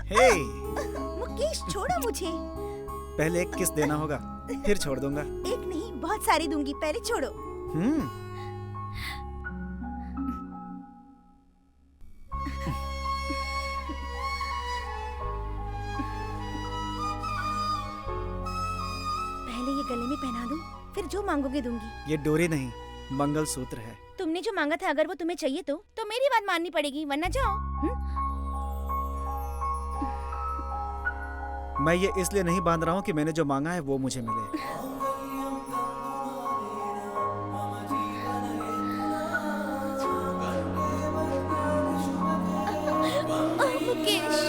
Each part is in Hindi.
हे, मुकेश छोड़ो मुझे। पहले एक किस देना होगा, फिर छोड़ दूंगा। एक नहीं, बहुत सारी दूंगी, पहले छोड़ो। पहले ये गले में पहना दूं, फिर जो मांगोगे दूंगी। ये डोरी नहीं, मंगलसूत्र है। तुमने जो मांगा था, अगर वो तुम्हें चाहिए तो मेरी बात माननी पड़ेगी, वरना जाओ। मैं ये इसलिए नहीं बांध रहा हूँ कि मैंने जो मांगा है वो मुझे मिले। मुकेश,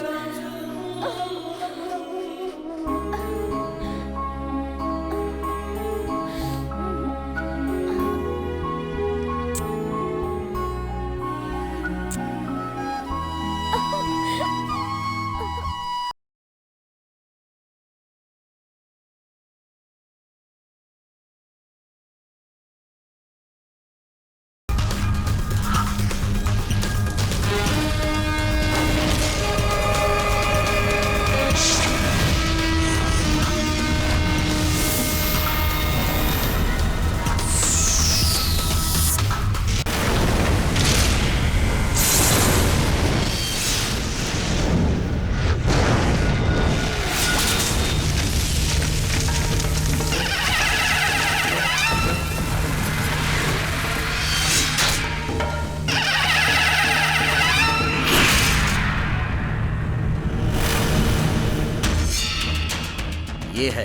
ये है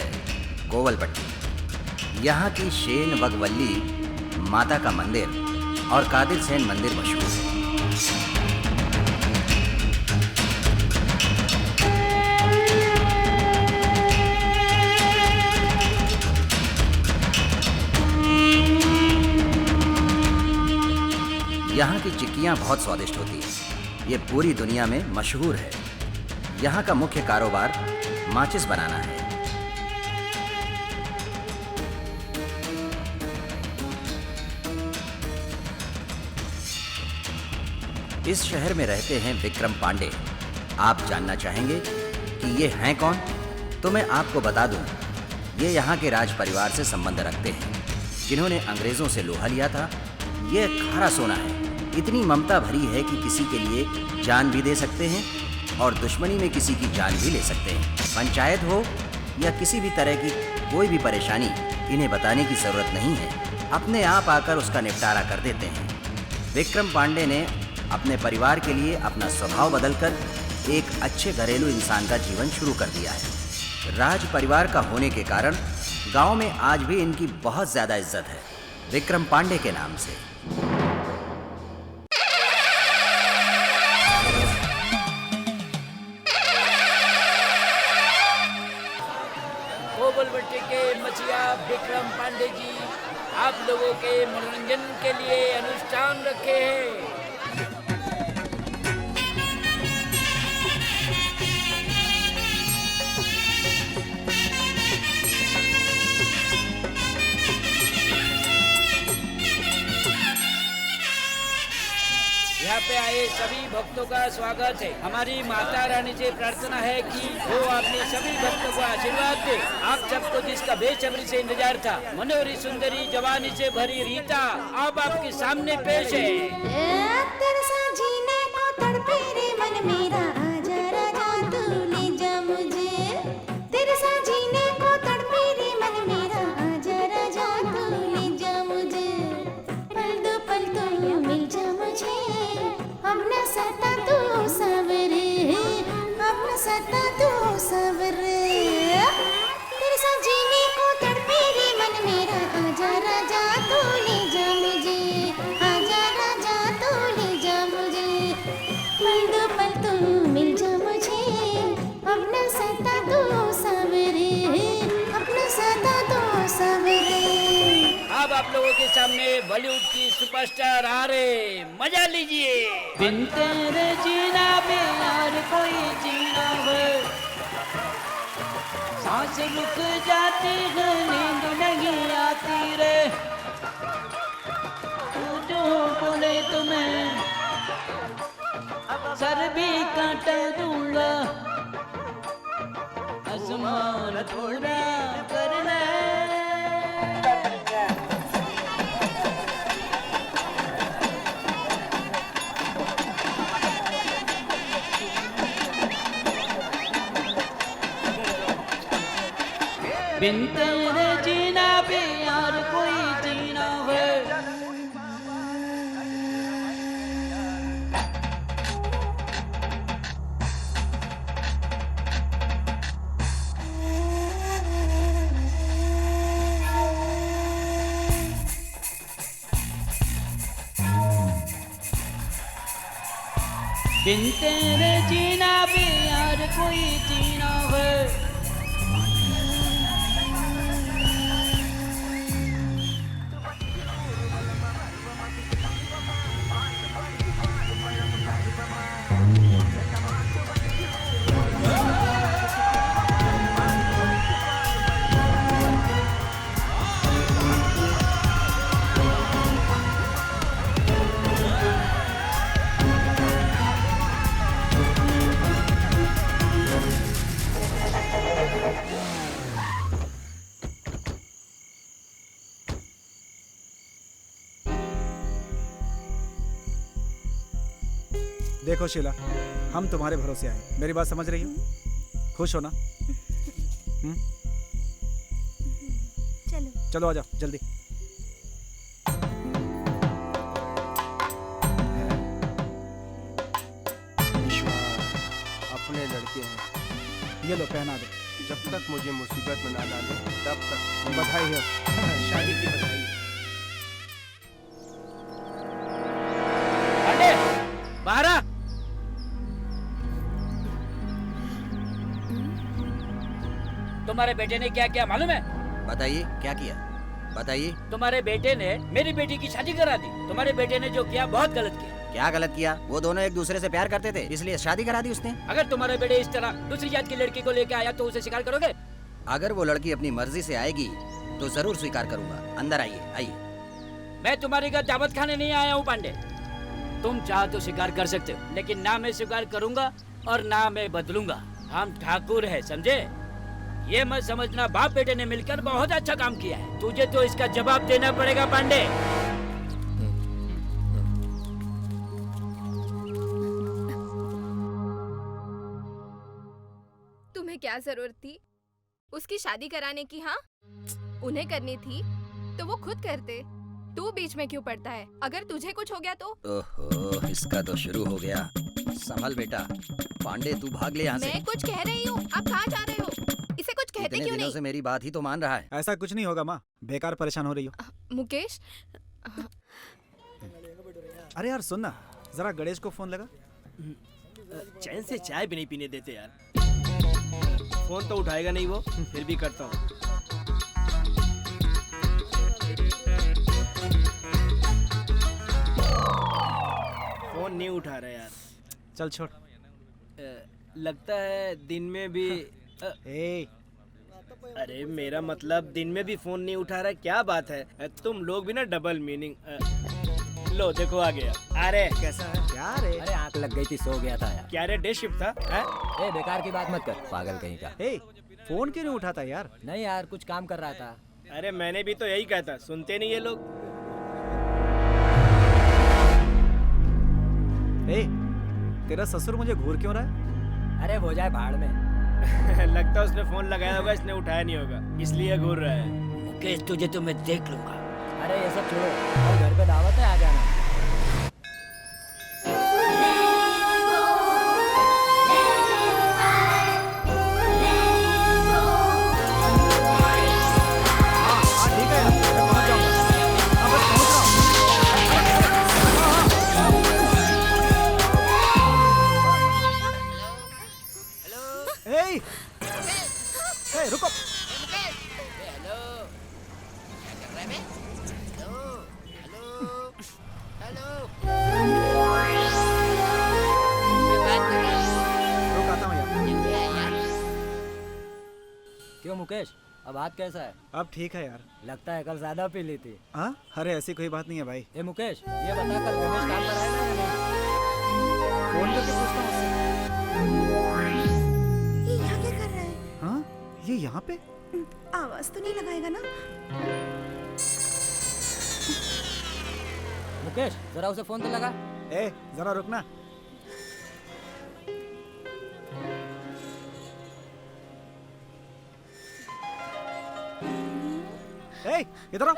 कोवलपट्टी। यहाँ की शेन बगवल्ली माता का मंदिर और कादिर सेन मंदिर मशहूर है। यहाँ की चिक्कियाँ बहुत स्वादिष्ट होती हैं। ये पूरी दुनिया में मशहूर है। यहाँ का मुख्य कारोबार माचिस बनाना है। इस शहर में रहते हैं विक्रम पांडे। आप जानना चाहेंगे कि ये हैं कौन? तो मैं आपको बता दूं, ये यहाँ के राज परिवार से संबंध रखते हैं, जिन्होंने अंग्रेजों से लोहा लिया था। ये खारा सोना है, इतनी ममता भरी है कि किसी के लिए जान भी दे सकते हैं और दुश्मनी में किसी की जान भी ले सकते हैं। पंचायत हो या किसी भी तरह की कोई भी परेशानी, इन्हें बताने की जरूरत नहीं है, अपने आप आकर उसका निपटारा कर देते हैं। विक्रम पांडे ने अपने परिवार के लिए अपना स्वभाव बदलकर एक अच्छे घरेलू इंसान का जीवन शुरू कर दिया है। राज परिवार का होने के कारण गांव में आज भी इनकी बहुत ज्यादा इज्जत है, विक्रम पांडे के नाम से। कोवलपट्टी के मचिया विक्रम पांडे जी आप लोगों के मनोरंजन के लिए अनुष्ठान रखे हैं। यहाँ पे आए सभी भक्तों का स्वागत है। हमारी माता रानी से प्रार्थना है कि वो अपने सभी भक्तों को आशीर्वाद दे। आप सबको जिसका बेसब्री से इंतजार था, मनोहरी सुंदरी जवानी से भरी रीता अब आपके सामने पेश है। तेरे साथ जीने को तड़पे रे मन मेरा, आजा राजा तू ले जा मुझे। तेरे साथ जीने को तड़पे रे मन मेरा, आजा राजा तू ले जा मुझे। पल दो पल तो मिल जा मुझे, अपना सता तू सवरे, अपना सता तू सवरे। तेरे साथ जीने को तड़पे रे मन मेरा, आजा राजा तू ले जा मुझे, आजा राजा तू ले जा मुझे। पल दो पल तो मिल जा मुझे, अपना सता तू सवरे, अपना सता तू सवरे। अब आप लोगों के सामने बॉलीवुड की सुपरस्टार आ रहे, मजा लीजिए। बिन तेरे जीना भी और कोई जीना है, सांस रुक जाती है, नींद नहीं आती रे। तू जो बोले तुम्हें सर भी काट दूंगा, थोड़ा करना बिन तेरे जीना भी यार कोई जीना है बिन तेरे जीना भी यार कोई जीना है देखो शीला, हम तुम्हारे भरोसे आए, मेरी बात समझ रही हो? खुश हो ना? चलो चलो आ जाओ जल्दी। अपने लड़के हैं, ये लो पहना दो। जब तक मुझे मुसीबत में ना डाले तब तक बधाई हो। शादी की बधाई पांडे बाहर आ तुम्हारे बेटे ने क्या किया मालूम है बताइए क्या किया, बताइए। तुम्हारे बेटे ने मेरी बेटी की शादी करा दी तुम्हारे बेटे ने जो किया बहुत गलत किया क्या गलत किया? वो दोनों एक दूसरे से प्यार करते थे इसलिए शादी करा दी उसने। अगर तुम्हारे बेटे इस तरह दूसरी जात की लड़की को लेकर आया तो उसे स्वीकार करोगे अगर वो लड़की अपनी मर्जी से आएगी तो जरूर स्वीकार करूंगा। अंदर आइए आइए। मैं तुम्हारी घर दावत खाने नहीं आया हूँ पांडे तुम चाहो तो स्वीकार कर सकते हो लेकिन ना मैं स्वीकार करूंगा और ना मैं बदलूंगा हम ठाकुर है समझे ये मत समझना बाप बेटे ने मिलकर बहुत अच्छा काम किया है तुझे तो इसका जवाब देना पड़ेगा पांडे तुम्हें क्या जरूरत थी उसकी शादी कराने की? हाँ उन्हें करनी थी तो वो खुद करते तू बीच में क्यों पड़ता है? अगर तुझे कुछ हो गया तो? ओहो इसका तो शुरू हो गया। संभल बेटा। पांडे तू भाग ले यहाँ से। मैं कुछ कह रही हूँ आप कहाँ जा रहे हो? इसे कुछ कहते इतने क्यों दिनों नहीं? से मेरी बात ही तो मान रहा है। ऐसा कुछ नहीं होगा माँ, बेकार परेशान हो रही हो। मुकेश अरे यार सुन ना, जरा गणेश को फोन लगा। चैन से चाय भी नहीं पीने देते यार। फोन तो उठाएगा नहीं वो, फिर भी करता हूँ। फोन नहीं उठा रहा यार। चल छोड़। लगता है दिन में भी ए अरे मेरा मतलब दिन में भी फोन नहीं उठा रहा है, क्या बात है? तुम लोग भी ना डबल मीनिंग। लो देखो आ गया। अरे कैसा है? क्या रे? अरे आंख लग गई थी, सो गया था यार। क्या रे डे शिफ्ट था? ए बेकार की बात मत कर, पागल कहीं का। ए फोन क्यों नहीं उठाता यार? नहीं यार, कुछ काम कर रहा था। अरे मैंने भी तो यही कहा था, सुनते नहीं ये लोग। ए तेरा ससुर मुझे घूर क्यों रहा है? अरे वो जाए भाड़ में। लगता है उसने फोन लगाया होगा, इसने उठाया नहीं होगा, इसलिए घूर रहा है। मुकेश तुझे तो मैं देख लूंगा। अरे ये सब छोड़ो, और घर पे दावत है, आ जाना। ठीक है यार, मैं पहुंच जाऊंगा। हाँ, बस पहुंच रहा हूँ। ए, ए, रुको। रुक आता हूँ यार। क्यों मुकेश, अब हाथ कैसा है? अब ठीक है यार। लगता है कल ज्यादा पी ली थी। हाँ अरे ऐसी कोई बात नहीं है भाई। ए मुकेश, ये बता कल गणेश काम पर आएगा या नहीं? फोन करके पूछता हूँ उससे। ये यहाँ क्या कर रहा है? हाँ ये यहाँ यहाँ पे? आवाज तो नहीं लगाएगा ना? मुकेश जरा उसे फोन तो लगा। ए, जरा रुकना। ए, इधर आओ।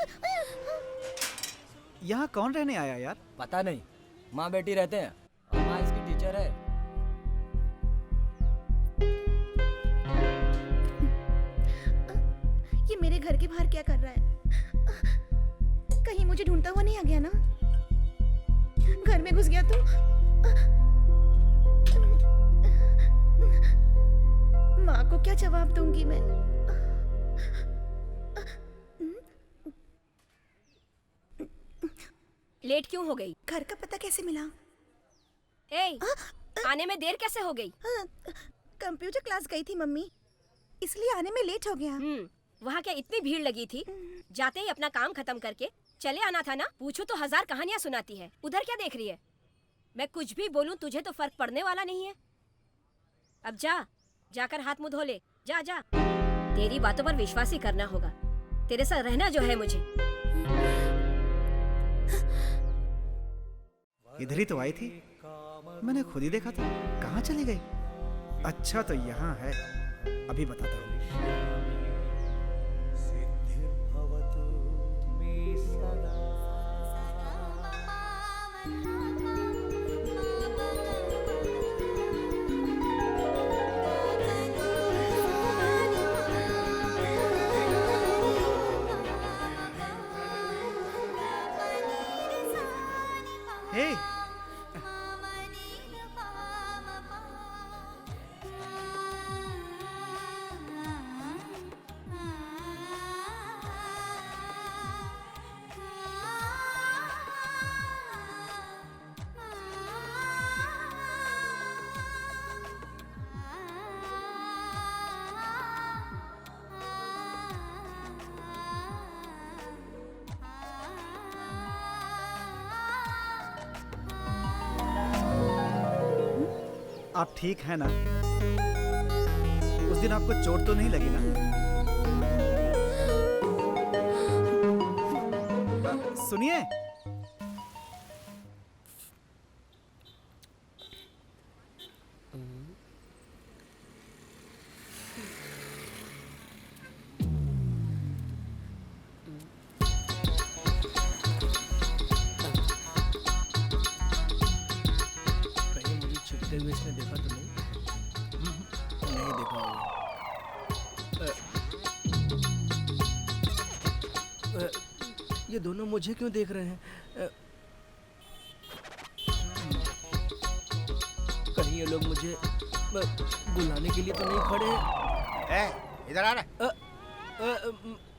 यहाँ कौन रहने आया यार? पता नहीं, माँ बेटी रहते हैं और माँ इसकी टीचर है। ये मेरे घर के बाहर क्या कर रहा है? कहीं मुझे ढूंढता हुआ नहीं आ गया ना? घर में घुस गया तो? माँ को क्या जवाब दूंगी मैं? लेट क्यों हो गई? घर का पता कैसे मिला? ए, आने में देर कैसे हो गई? कंप्यूटर क्लास गई थी मम्मी, इसलिए आने में लेट हो गया। वहाँ क्या इतनी भीड़ लगी थी? जाते ही अपना काम खत्म करके चले आना था ना। पूछो तो 1000 कहानियाँ सुनाती है। उधर क्या देख रही है? मैं कुछ भी बोलूं तुझे तो फर्क पड़ने वाला नहीं है। अब जा, जाकर हाथ मुंह धो ले। जा जा, तेरी बातों पर विश्वास ही करना होगा। तेरे साथ रहना जो है मुझे। इधर ही तो आई थी, मैंने खुद ही देखा था। कहाँ चली गई? अच्छा तो यहाँ है, अभी बताता हूँ। हे, आप ठीक हैं ना? उस दिन आपको चोट तो नहीं लगी ना? सुनिए, इसने देखा तो नहीं? नहीं देखा होगा। ये दोनों मुझे क्यों देख रहे हैं? कहीं ये लोग मुझे बुलाने के लिए तो नहीं खड़े हैं? इधर आ रहा।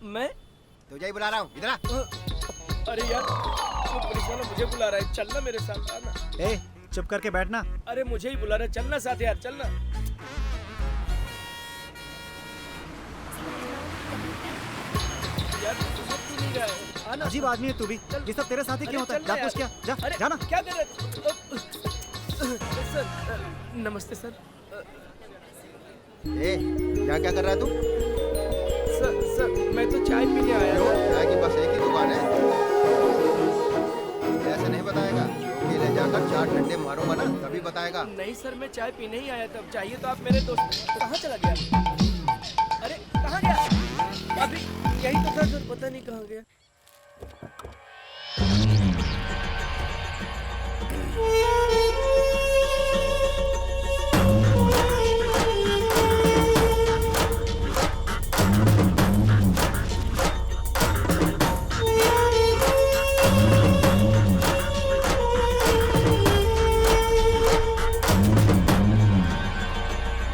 मैं तुझे ही बुला रहा हूँ, इधर आ। अरे यार, वो पुलिस वाला मुझे बुला रहा है, चलना मेरे साथ। आना। ए, चुप करके बैठना। अरे मुझे ही बुला रहा है, चलना साथ यार, चलना। यार तू समझ क्यों नहीं रहा है? आना। अजीब आदमी है तू भी। ये सब तेरे साथ ही क्यों होता है? जा पूछ क्या? जा, अरे जाना। क्या कर रहे? सर, नमस्ते सर। यहाँ क्या कर रहा है तू? सर मैं तो चाय पीने आया क्यों? था। चाय की बस एक ही दुकान है। ऐसे नहीं बताएगा। ये ले जाकर 4 डंडे मारूंगा ना, तभी बताएगा। नहीं सर, मैं चाय पीने ही आया था। चाहिए तो आप मेरे दोस्त। कहाँ चला गया? अरे कहाँ गया? अभी यही तो था सर, पता नहीं कहाँ गया।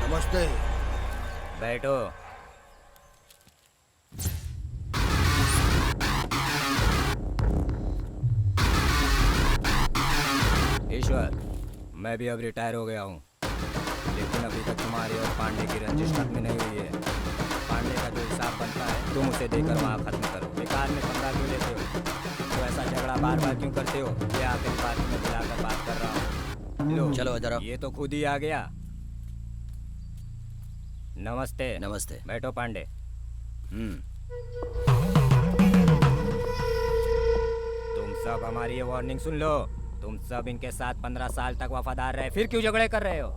नमस्ते। बैठो। ईश्वर, मैं भी अब रिटायर हो गया हूँ, लेकिन अभी तक तुम्हारी और पांडे की रंजिश खत्म नहीं हुई है। पांडे का जो हिसाब बनता है तुम उसे देकर वहाँ खत्म करो। बेकार में पंगा क्यों लेते हो? तो ऐसा झगड़ा बार बार क्यों करते हो? ये आखिरी बात में बुलाकर बात कर रहा हूँ। लो चलो इधर आओ। ये तो खुद ही आ गया। नमस्ते। नमस्ते। बैठो पांडे। तुम सब हमारी ये वार्निंग सुन लो। तुम सब इनके साथ 15 साल तक वफादार रहे, फिर क्यों झगड़े कर रहे हो?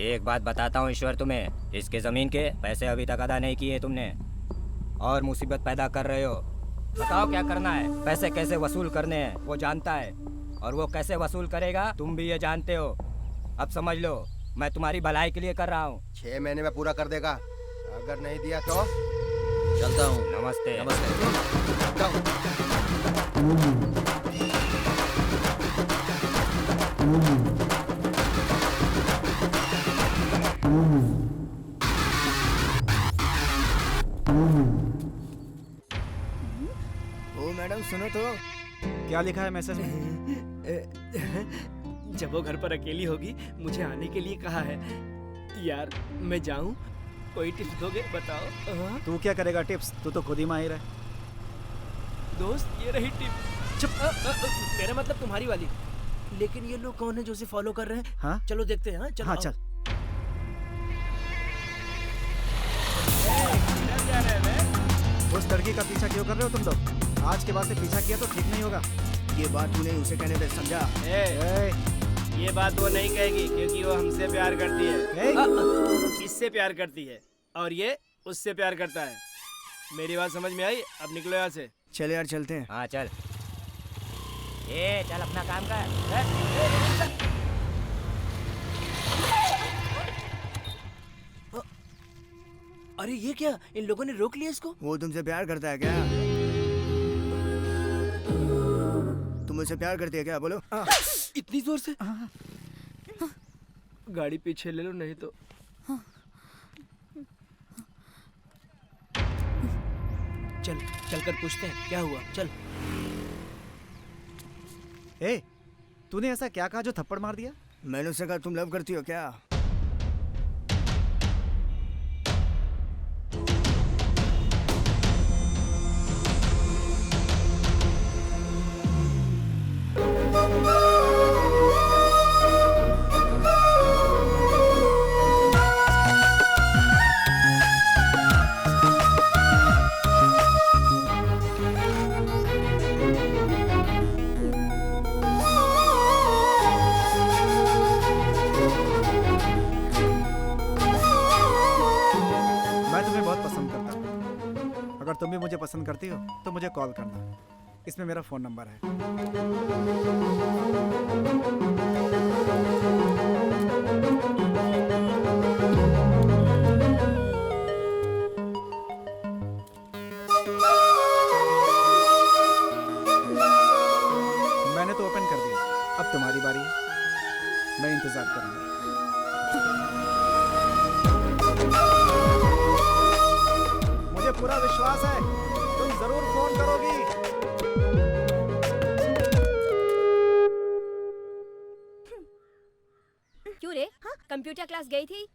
एक बात बताता हूँ ईश्वर तुम्हें, इसके ज़मीन के पैसे अभी तक अदा नहीं किए तुमने और मुसीबत पैदा कर रहे हो। बताओ क्या करना है? पैसे कैसे वसूल करने हैं वो जानता है और वो कैसे वसूल करेगा तुम भी ये जानते हो। अब समझ लो, मैं तुम्हारी भलाई के लिए कर रहा हूँ। 6 महीने में पूरा कर देगा, अगर नहीं दिया तो चलता हूँ। नमस्ते। नमस्ते। जाओ। ओ मैडम सुनो तो। क्या लिखा है मैसेज में? जब वो घर पर अकेली होगी मुझे आने के लिए कहा है। यार मैं जाऊं? कोई टिप्स दोगे? बताओ। तू क्या करेगा टिप्स? तू तो खुद ही माहिर है। दोस्त ये रही टिप। चुप। मेरा मतलब तुम्हारी वाली। लेकिन ये लोग कौन है जो उसे फॉलो कर रहे हैं? हाँ? चलो देखते हैं। चलो। हाँ चल। उस लड़की का पीछा क्यों कर रहे हो तुम लोग? आज के बाद से पीछा किया तो ठीक नहीं होगा। ये बात तूने उसे कहने दे, समझा? ये बात वो नहीं कहेगी क्योंकि वो हमसे प्यार करती है। इससे प्यार करती है और ये उससे प्यार करता है। मेरी बात समझ में आई? अब निकलो यहाँ से। चले यार, चलते हैं। हाँ चल। ये चल अपना काम कर। अरे ये क्या? इन लोगों ने रोक लिया इसको? वो तुमसे प्यार करता है क्या? तुम मुझसे प्यार करती है क्या? बोलो। इतनी जोर से? गाड़ी पीछे ले लो नहीं तो। चल चलकर पूछते हैं क्या हुआ। चल। ए, तूने ऐसा क्या कहा जो थप्पड़ मार दिया? मैंने उससे कहा तुम लव करती हो क्या? अगर तुम भी मुझे पसंद करती हो तो मुझे कॉल करना, इसमें मेरा फ़ोन नंबर है। मैंने तो ओपन कर दिया, अब तुम्हारी बारी है। मैं इंतज़ार करूँगा। मुझे पूरा विश्वास है तुम जरूर फोन करोगी। क्यों रे? हाँ? कंप्यूटर क्लास गई थी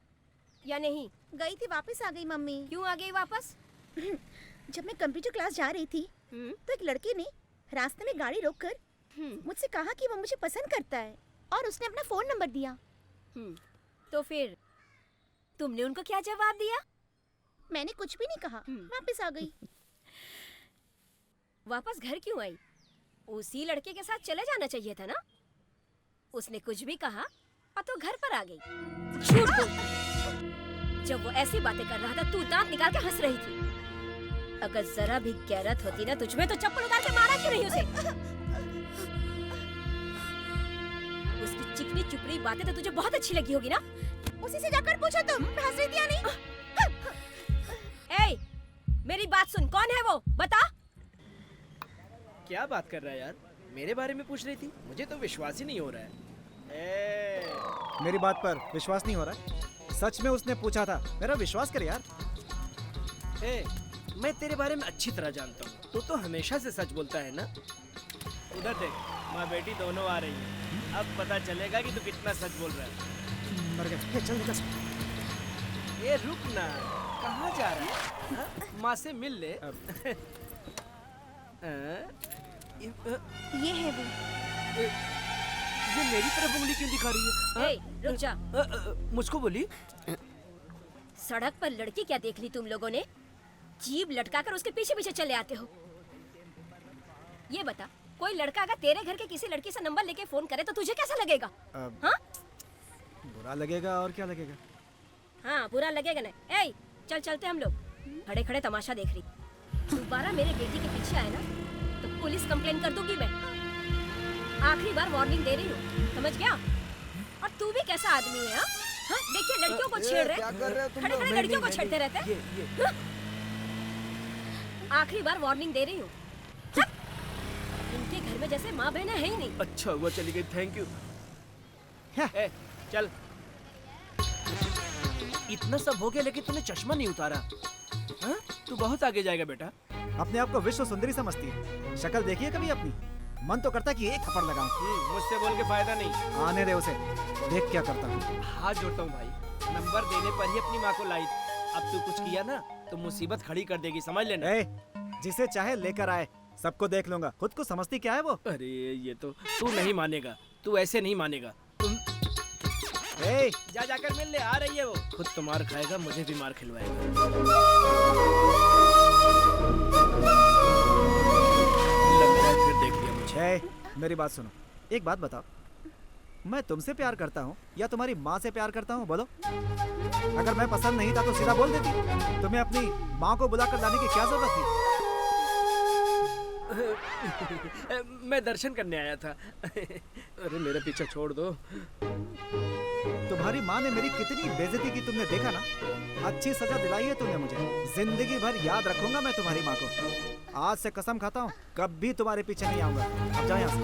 या नहीं? गई थी, वापस आ गई मम्मी। क्यों आ गई वापस? जब मैं कंप्यूटर क्लास जा रही थी तो एक लड़के ने रास्ते में गाड़ी रोककर मुझसे कहा कि वो मुझे पसंद करता है और उसने अपना फोन नंबर दिया। तो फिर तुमने उनको क्या जवाब दिया? मैंने कुछ भी नहीं कहा, वापस आ गई। वापस घर क्यों आई? उसी लड़के के साथ चले जाना चाहिए था ना। उसने कुछ भी कहा और तो घर पर आ गई। झूठ बोलती। जब वो ऐसी बातें कर रहा था तू दांत निकाल के हंस रही थी। अगर जरा भी गैरत होती ना तुझमें तो चप्पल उतार के मारा क्यों नहीं उसे? उसकी चिकनी चुपड़ी बातें तो तुझे बहुत अच्छी लगी होगी ना। उसी से जाकर पूछो तुम, हंस रही थी या नहीं? ए, मेरी बात सुन, कौन है वो? बता। क्या बात कर रहा है यार? मेरे बारे में पूछ रही थी? मुझे तो विश्वास ही नहीं हो रहा है। मेरी बात पर विश्वास नहीं हो रहा है? सच में उसने पूछा था, मेरा विश्वास कर यार। मैं तेरे बारे में अच्छी तरह जानता हूँ। तू तो हमेशा से सच बोलता है ना। उधर देख, माँ बेटी दोनों आ रही है। अब पता चलेगा कि तू कितना सच बोल रहा है। मर गया। चल निकल। ये रुक ना, कहाँ जा रहा है? माँ से मिल ले। ये है वो। ये मेरी तरफ उंगली क्यों दिखा रही है? रुक जा। मुझको बोली? सड़क पर लड़की क्या देख ली तुम लोगों ने? जीभ लटका कर उसके पीछे पीछे चले आते हो। ये बता, कोई लड़का अगर तेरे घर के किसी लड़की से नंबर लेके फोन करे तो तुझे कैसा लगेगा? हाँ बुरा लगेगा और क्या लगेगा? हाँ बुरा लगेगा ना। ए चल चलते हम लोग, खड़े खड़े तमाशा देख रही। दोबारा मेरे बेटी के पीछे आए ना तो पुलिस कंप्लेन कर दूंगी मैं। आखिरी बार वार्निंग दे रही हूँ, समझ गया? और तू भी कैसा आदमी है? हाँ देखिए लड़कियों को छेड़ रहे, खड़े खड़े लड़कियों को छेड़ते रहते हैं। आखिरी बार वार्निंग दे रही हूँ। इनके घर में जैसे माँ बहन है ही नहीं। अच्छा हुआ चली गई, थैंक यू। चल। इतना सब हो गया लेकिन तूने चश्मा नहीं उतारा। हाँ? तू बहुत आगे जाएगा बेटा। अपने आप को विश्व सुंदरी समझती है। शक्ल देखिए कभी अपनी, मन तो करता कि एक थप्पड़ लगाऊं। मुझसे बोल के फायदा नहीं। आने दे उसे, देख क्या करता हूँ। हाथ जोड़ता हूँ भाई, नंबर देने पर ही अपनी माँ को लाई। अब तू कुछ किया ना तो मुसीबत खड़ी कर देगी, समझ लेना। जिसे चाहे लेकर आए, सबको देख लूंगा। खुद को समझती क्या है वो? अरे ये तो तू नहीं मानेगा, तू ऐसे नहीं मानेगा। तुम जा जाकर मिल ले, आ रही है वो। खुद तो मार खाएगा, मुझे भी मार खिलवाएगा। लगता है फिर देख लिया मुझे। मेरी बात सुनो, एक बात बताओ, मैं तुमसे प्यार करता हूँ या तुम्हारी माँ से प्यार करता हूँ? बोलो। अगर मैं पसंद नहीं था तो सीधा बोल देती। तुम्हें अपनी माँ को बुलाकर लाने की क्या जरूरत थी? मैं दर्शन करने आया था। अरे मेरा पीछा छोड़ दो। तुम्हारी माँ ने मेरी कितनी बेइज्जती की तुमने देखा ना। अच्छी सजा दिलाई है तुमने मुझे। जिंदगी भर याद रखूंगा मैं तुम्हारी माँ को। आज से कसम खाता हूँ, कभी तुम्हारे पीछे नहीं आऊंगा। अब जाओ यहाँ से।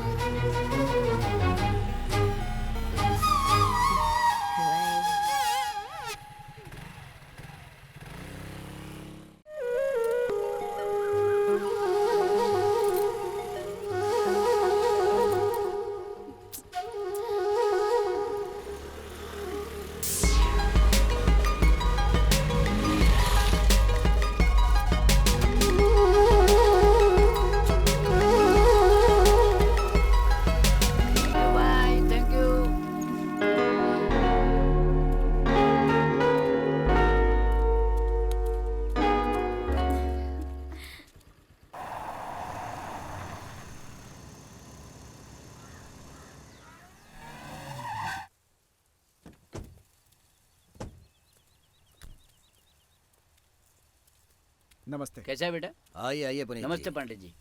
नमस्ते। कैसा है बेटा? आइए आइए पुनीत जी। नमस्ते पांडे जी।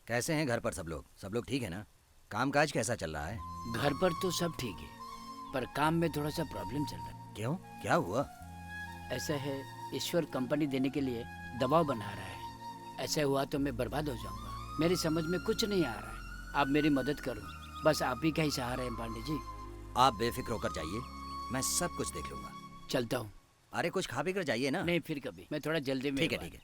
कैसे हैं घर पर सब लोग? सब लोग ठीक है ना? कामकाज कैसा चल रहा है? घर पर तो सब ठीक है, पर काम में थोड़ा सा प्रॉब्लम चल रहा है। क्यों, क्या हुआ? ऐसा है, ईश्वर कंपनी देने के लिए दबाव बना रहा है। ऐसा हुआ तो मैं बर्बाद हो जाऊंगा। मेरी समझ में कुछ नहीं आ रहा है। आप मेरी मदद करो, बस आप ही का ही सहारा है पांडे जी। आप बेफिक्र होकर जाइए, मैं सब कुछ देख लूंगा। चलता हूँ। अरे कुछ खा पी कर जाइए ना। नहीं, फिर कभी। मैं थोड़ा जल्दी में। ठीक है ठीक है।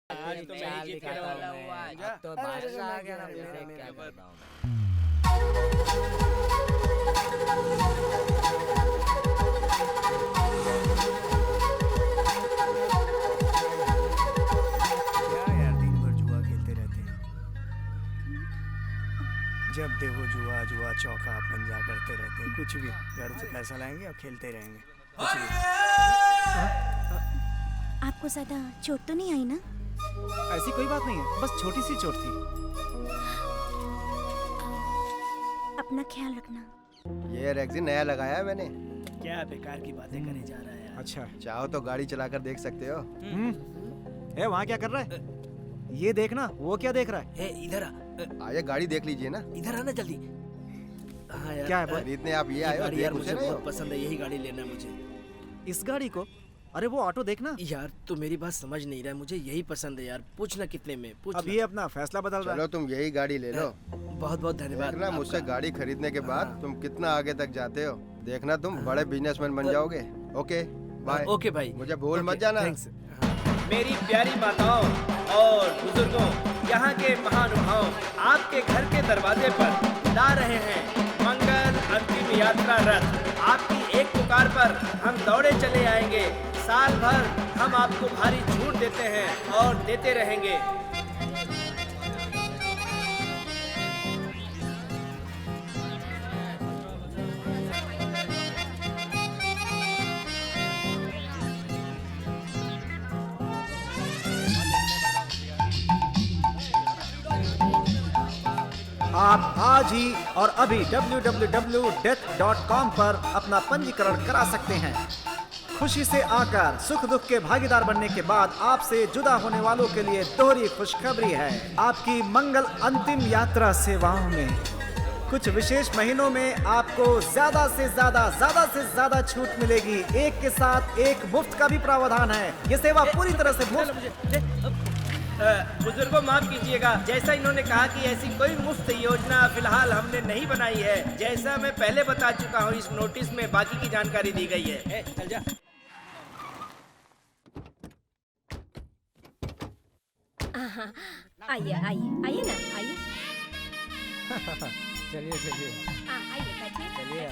आज तो मैं ही जीत के रहूंगा। तो बादशाह आ गया ना, मैं क्या करता हूँ। क्या यार, दिन भर जुआ खेलते रहते हैं। जब देखो जुआ जुआ चौका पंजा करते रहते हैं। कुछ भी, घर से पैसा लाएंगे और खेलते रहेंगे। कुछ भी। आपको ज्यादा चोट तो नहीं आई ना? ऐसी कोई बात नहीं है, बस छोटी सी चोट थी। अपना ख्याल रखना। ये रेक्सिन नया लगाया है मैंने। क्या बेकार की बातें करे जा रहा है। अच्छा, चाहो तो गाड़ी चलाकर देख सकते हो। वहाँ क्या कर रहा है? ये देखना, वो क्या देख रहा है? इधर आ। आइए गाड़ी देख लीजिए ना। इधर आना जल्दी। हाँ यार, क्या है बोल? खरीदने आप ये आए हो? गाड़ी यार देख मुझे उसे रहे हो? बहुत पसंद है, यही गाड़ी लेना है मुझे। इस गाड़ी को अरे वो ऑटो देखना। यार तू मेरी बात समझ नहीं रहा है, मुझे यही पसंद है यार। पूछना कितने में, पूछ अब ये अपना फैसला बदल रहा चलो है। तुम यही गाड़ी ले लो। बहुत बहुत धन्यवाद देखना मुझसे आपका। गाड़ी खरीदने के बाद तुम कितना आगे तक जाते हो। देखना तुम बड़े बिजनेसमैन बन जाओगे। Okay bye. ओके भाई, मुझे भूल मत ओके, जाना। थैंक्स। मेरी प्यारी माताओं और बुजुर्गों, यहाँ के महानुभाव आपके घर के दरवाजे पर ला रहे हैं मंगल अंतिम यात्रा रथ। आपकी एक पुकार पर हम दौड़े चले आएंगे। साल भर हम आपको भारी छूट देते हैं और देते रहेंगे। आप आज ही और अभी www.death.com पर अपना पंजीकरण करा सकते हैं। खुशी से आकर सुख दुख के भागीदार बनने के बाद आपसे जुदा होने वालों के लिए दोहरी खुशखबरी है। आपकी मंगल अंतिम यात्रा सेवाओं में कुछ विशेष महीनों में आपको ज्यादा से ज्यादा छूट मिलेगी। एक के साथ एक मुफ्त का भी प्रावधान है। ये सेवा पूरी तरह से मुफ्त। बुजुर्गों माफ कीजिएगा, जैसा इन्होंने कहा कि ऐसी कोई मुफ्त योजना फिलहाल हमने नहीं बनाई है। जैसा मैं पहले बता चुका हूँ, इस नोटिस में बाकी की जानकारी दी गई है। चल जा। आइए आइए आइए ना, आइए। चलिए चलिए आइए बैठिए। चलिए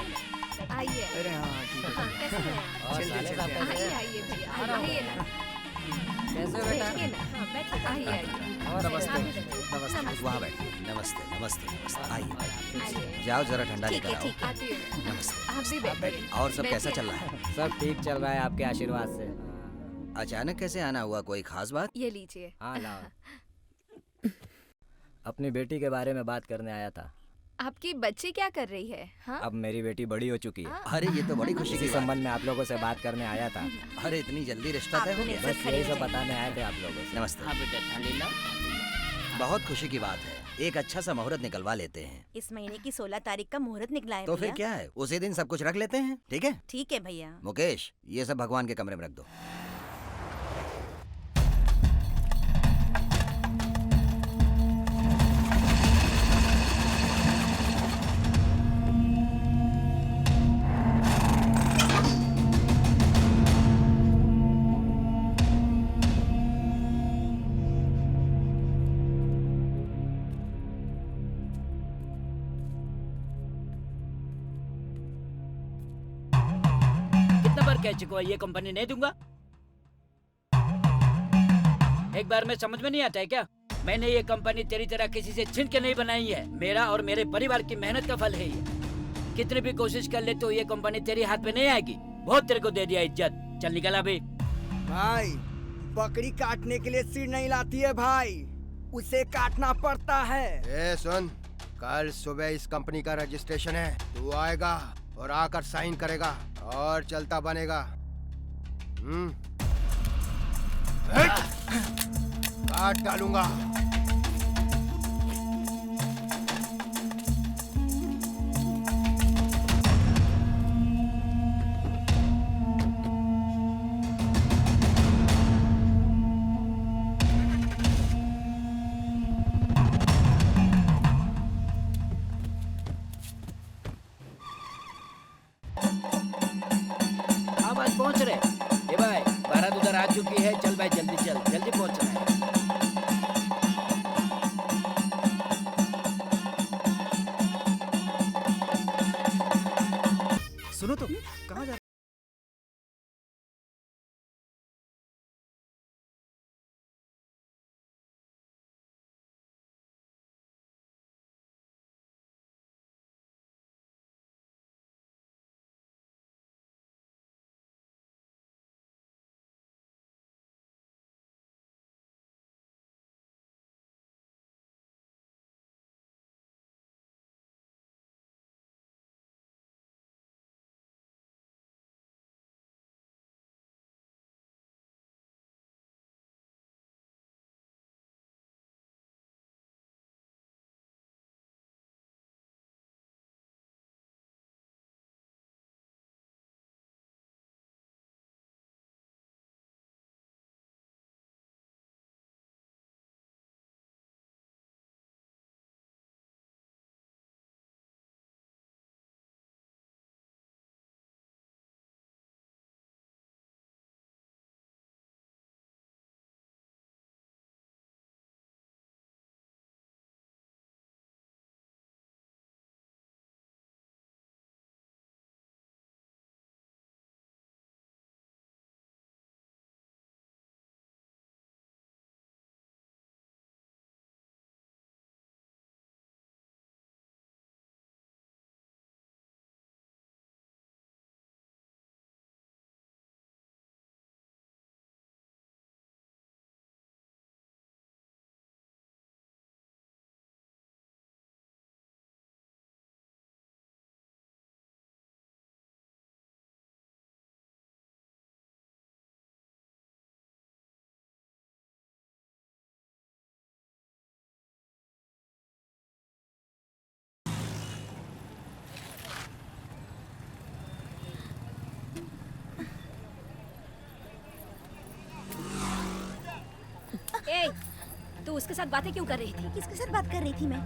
आइए। अरे हाँ ठीक है। हाँ, कैसे हैं आप? और चलते, साले चलते। साहब आइए आइए भैया, आइए ना। कैसे हो बेटा? बैठिए ना, हाँ बैठिए। आइए आइए। और नमस्ते। आप भी बैठिए। नमस्ते। वहाँ बैठिए। नमस्ते नमस्ते नमस्ते। आइए आइए। जाओ जरा ठंडा ठीक लेकर है आओ। ठीक है। आती हूँ। नमस्ते। आप भी बैठिए। और सब कैसा बैठिए। चल रहा है? सब ठीक चल रहा है आपके आशीर्वाद से। अचानक कैसे आना हुआ, कोई खास बात? ये लीजिए। हाँ लाओ। अपनी बेटी के बारे में बात करने आया था। आपकी बच्ची क्या कर रही है? हाँ? अब मेरी बेटी बड़ी हो चुकी है। अरे ये तो बड़ी खुशी की इसी बात संबंध में आप लोगों से बात करने आया था। है। अरे इतनी जल्दी रिश्ता तय हो गया? बस यही सब बताने आए थे आप लोगों से। नमस्ते। हाँ बेटा, थाली लाओ। बहुत खुशी की बात है। एक अच्छा सा मुहूर्त निकलवा लेते हैं। इस महीने की 16 तारीख का मुहूर्त निकला है तो फिर भैया। क्या है, उसी दिन सब कुछ रख लेते हैं। ठीक है ठीक है भैया। मुकेश, ये सब भगवान के कमरे में रख दो। कितना बार कह चुका हूँ, ये कंपनी नहीं दूंगा। एक बार में समझ में नहीं आता है क्या? मैंने ये कंपनी तेरी तरह किसी से छीन के नहीं बनाई है। मेरा और मेरे परिवार की मेहनत का फल है ये। कितनी भी कोशिश कर ले तो ये कंपनी तेरी हाथ में नहीं आएगी। बहुत तेरे को दे दिया इज्जत। चल निकल अभी। भाई बकरी काटने के लिए सिर नहीं लाती है भाई, उसे काटना पड़ता है। ए सुन, कल सुबह इस कंपनी का रजिस्ट्रेशन है। तू आएगा और आकर साइन करेगा और चलता बनेगा। काट डालूंगा। हाँ बस पहुँच रहे। ए भाई, बारात उधर आ चुकी है। चल भाई जल्दी चल, जल्दी पहुँच रहा है। सुनो तो, कहाँ जा ए, तू उसके साथ बातें क्यों कर रही थी? किसके साथ बात कर रही थी मैं?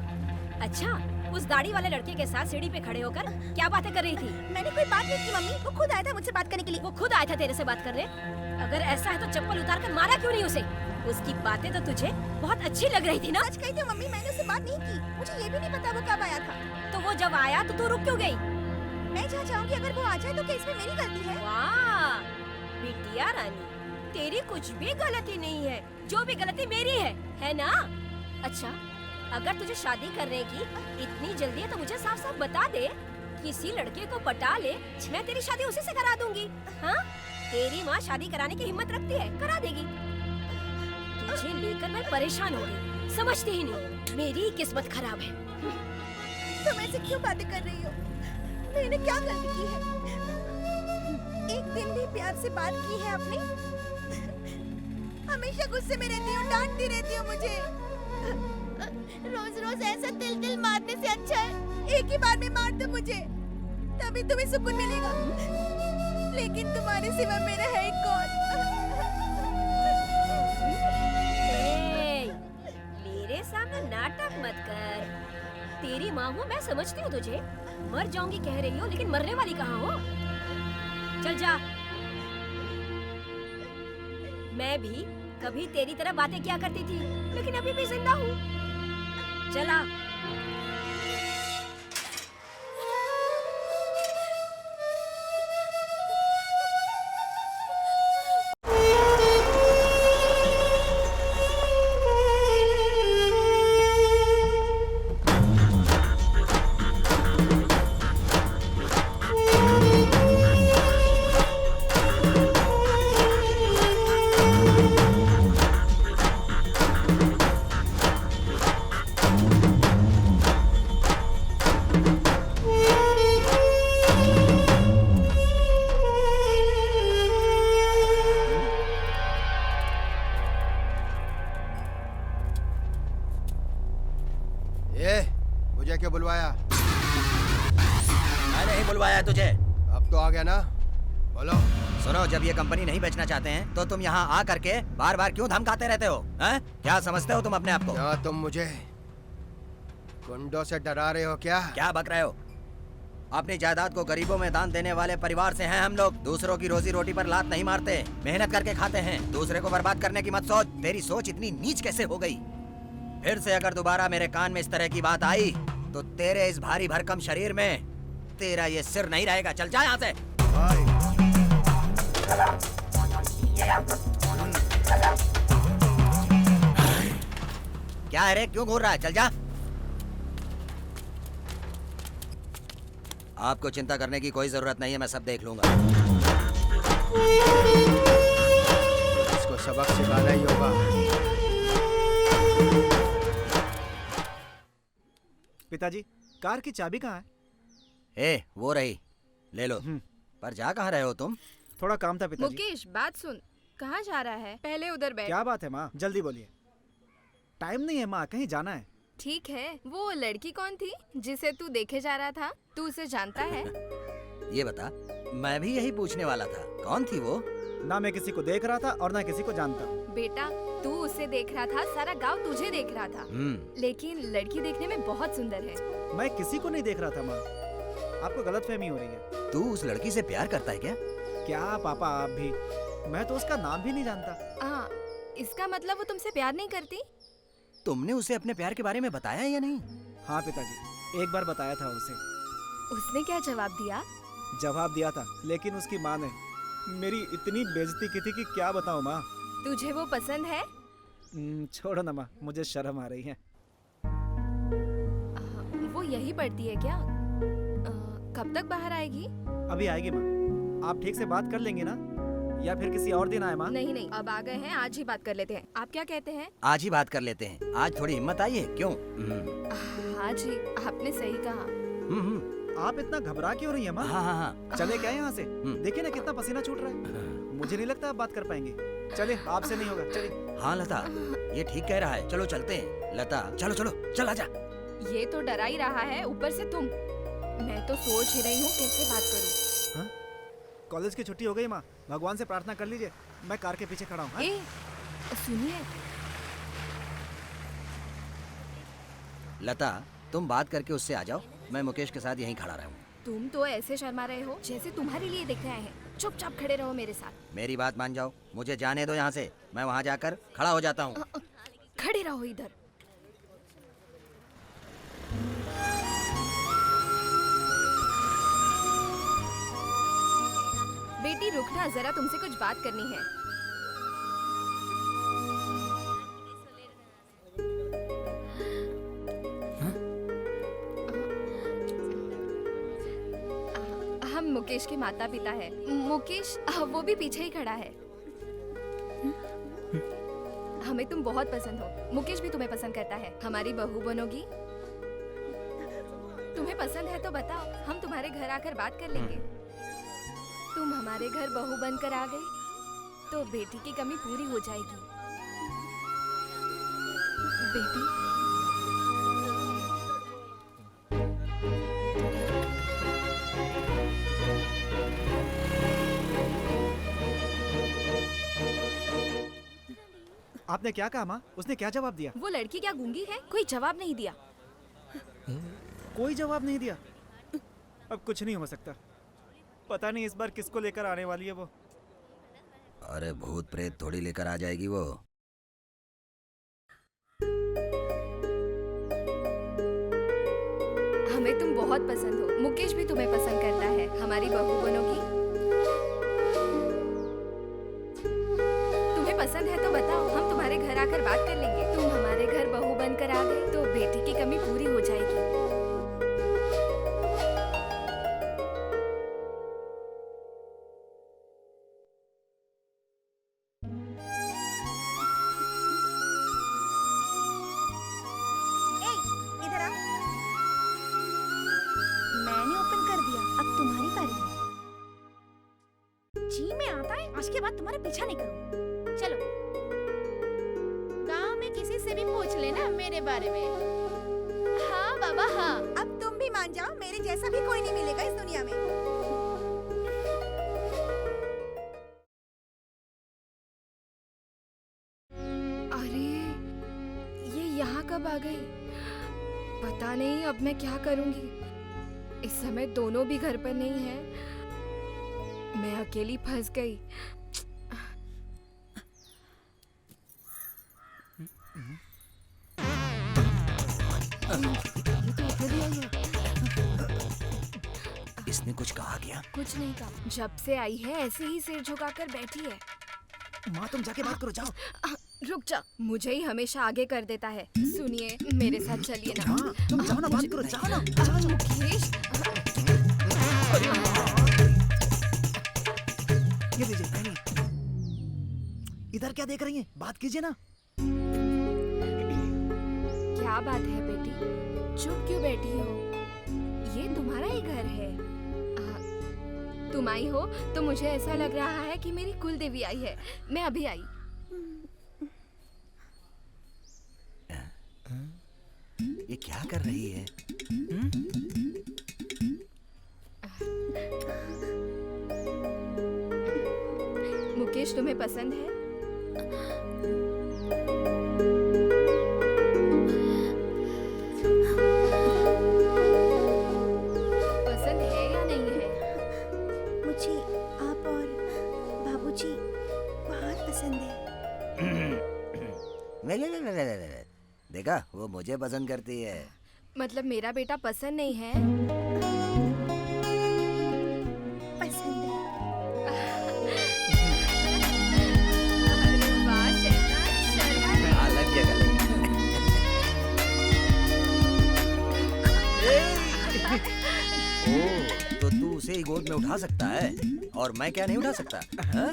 अच्छा, उस दाढ़ी वाले लड़के के साथ सीढ़ी पे खड़े होकर क्या बातें कर रही थी? मैंने कोई बात नहीं की मम्मी, वो खुद आया था मुझसे बात करने के लिए। वो खुद आया था तेरे से बात करने? अगर ऐसा है तो चप्पल उतार कर मारा क्यों नहीं उसे? उसकी बातें तो तुझे बहुत अच्छी लग रही थी ना? सच कही थी मम्मी, मैंने उससे बात नहीं की। मुझे ये भी नहीं पता वो कब आया था। तो वो जब आया तो तू रुक क्यों गई? मैं जहाँ चाहूंगी अगर वो आ जाए तो क्या इसमें मेरी गलती है? वाह बिटिया रानी, तेरी कुछ भी गलती नहीं है, जो भी गलती मेरी है ना? अच्छा, अगर तुझे शादी करने की इतनी जल्दी है तो मुझे साफ साफ बता दे, किसी लड़के को पटा ले, मैं तेरी शादी उसी से करा दूंगी। हाँ, तेरी माँ शादी कराने की हिम्मत रखती है, करा देगी। तुझे लेकर मैं परेशान हो गई, समझती ही नहीं, मेरी किस्मत खराब है। तुम ऐसे क्यों बातें कर रही हो? मैंने क्या गलती की है? एक दिन भी प्यार से बात की है आपने? हमेशा गुस्से में रहती हो, डांटती रहती हो मुझे। रोज रोज ऐसा तिल मारने से अच्छा है एक ही बार में मार दो मुझे, तभी तुम्हें सुकून मिलेगा। लेकिन तुम्हारे सिवा मेरा है ही कौन? मेरे सामने नाटक मत कर। तेरी माँ हूँ, मैं समझती हूँ तुझे। मर जाऊंगी कह रही हो, लेकिन मरने वाली कहाँ हो? चल जा। मैं भी कभी तेरी तरह बातें किया करती थी, लेकिन अभी भी जिंदा हूँ। चला। मुझे क्यों बुलवाया? मैंने ही बुलवाया है तुझे। अब तो आ गया ना, बोलो। सुनो, जब ये कंपनी नहीं बेचना चाहते हैं तो तुम यहाँ आ करके बार बार क्यों धमकाते रहते हो? हैं? क्या समझते हो तुम अपने आप को? क्या तुम मुझे गुंडों से डरा रहे हो क्या? क्या बक रहे हो? अपनी जायदाद को गरीबों में दान देने वाले परिवार से हैं हम लोग। दूसरों की रोजी रोटी पर लात नहीं मारते, मेहनत करके खाते हैं। दूसरे को बर्बाद करने की मत सोच। तेरी सोच इतनी नीच कैसे हो गई? फिर से अगर दोबारा मेरे कान में इस तरह की बात आई तो तेरे इस भारी भरकम शरीर में तेरा ये सिर नहीं रहेगा। चल जा यहाँ से। क्या है रे, क्यों घूर रहा है? चल जा। आपको चिंता करने की कोई जरूरत नहीं है, मैं सब देख लूंगा। इसको सबक सिखाना ही होगा। पिताजी, कार की चाबी कहाँ है? ए, वो रही, ले लो। पर जा कहाँ रहे हो तुम? थोड़ा काम था पिताजी। मुकेश, बात सुन, कहाँ जा रहा है? पहले उधर बैठ। क्या बात है माँ, जल्दी बोलिए। टाइम नहीं है माँ, कहीं जाना है। ठीक है, वो लड़की कौन थी जिसे तू देखे जा रहा था? तू उसे जानता है? ये बता, मैं भी यही पूछने वाला था, कौन थी वो? ना मैं किसी को देख रहा था और ना किसी को जानता। बेटा, तू उसे देख रहा था, सारा गांव तुझे देख रहा था। लेकिन लड़की देखने में बहुत सुंदर है। मैं किसी को नहीं देख रहा था माँ, आपको गलतफहमी हो रही है। तू उस लड़की से प्यार करता है क्या? क्या पापा, आप भी? मैं तो उसका नाम भी नहीं जानता। हाँ, इसका मतलब वो तुमसे प्यार नहीं करती? तुमने उसे अपने प्यार के बारे में बताया या नहीं? हाँ पिताजी, एक बार बताया था उसे। उसने क्या जवाब दिया? जवाब दिया था, लेकिन उसकी माँ ने मेरी इतनी बेइज्जती की थी कि क्या बताऊँ माँ। तुझे वो पसंद है? छोड़ो ना माँ, मुझे शर्म आ रही है। वो यही पढ़ती है क्या? कब तक बाहर आएगी? अभी आएगी माँ। आप ठीक से बात कर लेंगे ना, या फिर किसी और दिन आए माँ? नहीं नहीं, अब आ गए हैं, आज ही बात कर लेते हैं। आप क्या कहते हैं? आज ही बात कर लेते हैं। आज थोड़ी हिम्मत आई है, क्यों? आज ही, आपने सही कहा। आप इतना घबरा क्यों रही है माँ? हाँ हाँ हाँ। चले क्या यहाँ से? देखिए ना कितना पसीना छूट रहा है। मुझे नहीं लगता आप बात कर पाएंगे। चले, आपसे नहीं होगा, चलिए। हाँ लता, ये ठीक कह रहा है, चलो चलते हैं। लता, चलो चलो, चल आजा। ये तो डरा ही रहा है, ऊपर से तुम। मैं तो सोच ही रही हूँ कैसे बात करूँ। कॉलेज की छुट्टी हो गई माँ, भगवान से प्रार्थना कर लीजिए। मैं कार के पीछे खड़ा हूँ। सुनिए, लता, तुम बात करके उससे आ जाओ, मैं मुकेश के साथ यहीं खड़ा रहूँ। तुम तो ऐसे शर्मा रहे हो जैसे तुम्हारे लिए दिख रहे हैं। चुपचाप खड़े रहो मेरे साथ। मेरी बात मान जाओ, मुझे जाने दो यहाँ से, मैं वहाँ जाकर खड़ा हो जाता हूँ। खड़े रहो इधर। बेटी रुकना, जरा तुमसे कुछ बात करनी है। हम मुकेश के माता पिता है। मुकेश वो भी पीछे ही खड़ा है। हमें तुम बहुत पसंद हो। मुकेश भी तुम्हें पसंद करता है। हमारी बहू बनोगी? तुम्हें पसंद है तो बताओ, हम तुम्हारे घर आकर बात कर लेंगे। तुम हमारे घर बहू बनकर आ गई तो बेटी की कमी पूरी हो जाएगी। बेटी, आपने क्या कहा माँ? उसने क्या जवाब दिया? वो लड़की क्या गूंगी है? कोई जवाब नहीं दिया। कोई जवाब नहीं दिया? अब कुछ नहीं हो सकता। पता नहीं इस बार किसको लेकर आने वाली है वो। अरे भूत प्रेत थोड़ी लेकर आ जाएगी वो। हमें तुम बहुत पसंद हो। मुकेश भी तुम्हें पसंद करता है। हमारी बहू बनोगी? तुम्हें पसंद है तो बताओ, हम तुम्हारे घर आकर बात कर लेंगे। तुम हमारे घर बहू बनकर आ गई तो बेटी की कमी पूरी हो जाएगी। इधर आ। मैंने ओपन कर दिया, अब तुम्हारी बारी है। जी में आता है, आज के बाद तुम्हारा पीछा नहीं करूँ। चलो, गांव में किसी से भी पूछ लेना मेरे बारे में। हाँ बाबा हाँ। अब तुम भी मान जाओ, मेरे जैसा भी कोई नहीं मिलेगा इस दुनिया में। अरे ये यहाँ कब आ गई? पता नहीं अब मैं क्या करूंगी। इस समय दोनों भी घर पर नहीं है। मैं अकेली फंस गई। इसने कुछ कहा क्या? कुछ नहीं कहा। जब से आई है ऐसे ही सिर झुकाकर बैठी है। माँ तुम जाके बात करो, जाओ। रुक जा, मुझे ही हमेशा आगे कर देता है। सुनिए, मेरे साथ चलिए ना। माँ तुम जाओ ना, बात करो, जाओ ना। मुकेश, ये लीजिए पहले। इधर क्या देख रही हैं? बात कीजिए ना। क्या बात है बेटी? चुप क्यों बैठी हो? ये तुम्हारा ही घर है। तुम आई हो तो मुझे ऐसा लग रहा है कि मेरी कुल देवी आई है। मैं अभी आई। ये क्या कर रही है? मुकेश तुम्हें पसंद है? पसंद है या नहीं है? मुझे आप और बाबूजी बहुत पसंद है। देखा, वो मुझे पसंद करती है। मतलब मेरा बेटा पसंद नहीं है? पसंद है। अरे वाह शैतान, शर्मा नहीं। अलग जगह ओह, तो तू उसे ही गोद में उठा सकता है और मैं क्या नहीं उठा सकता? हाँ?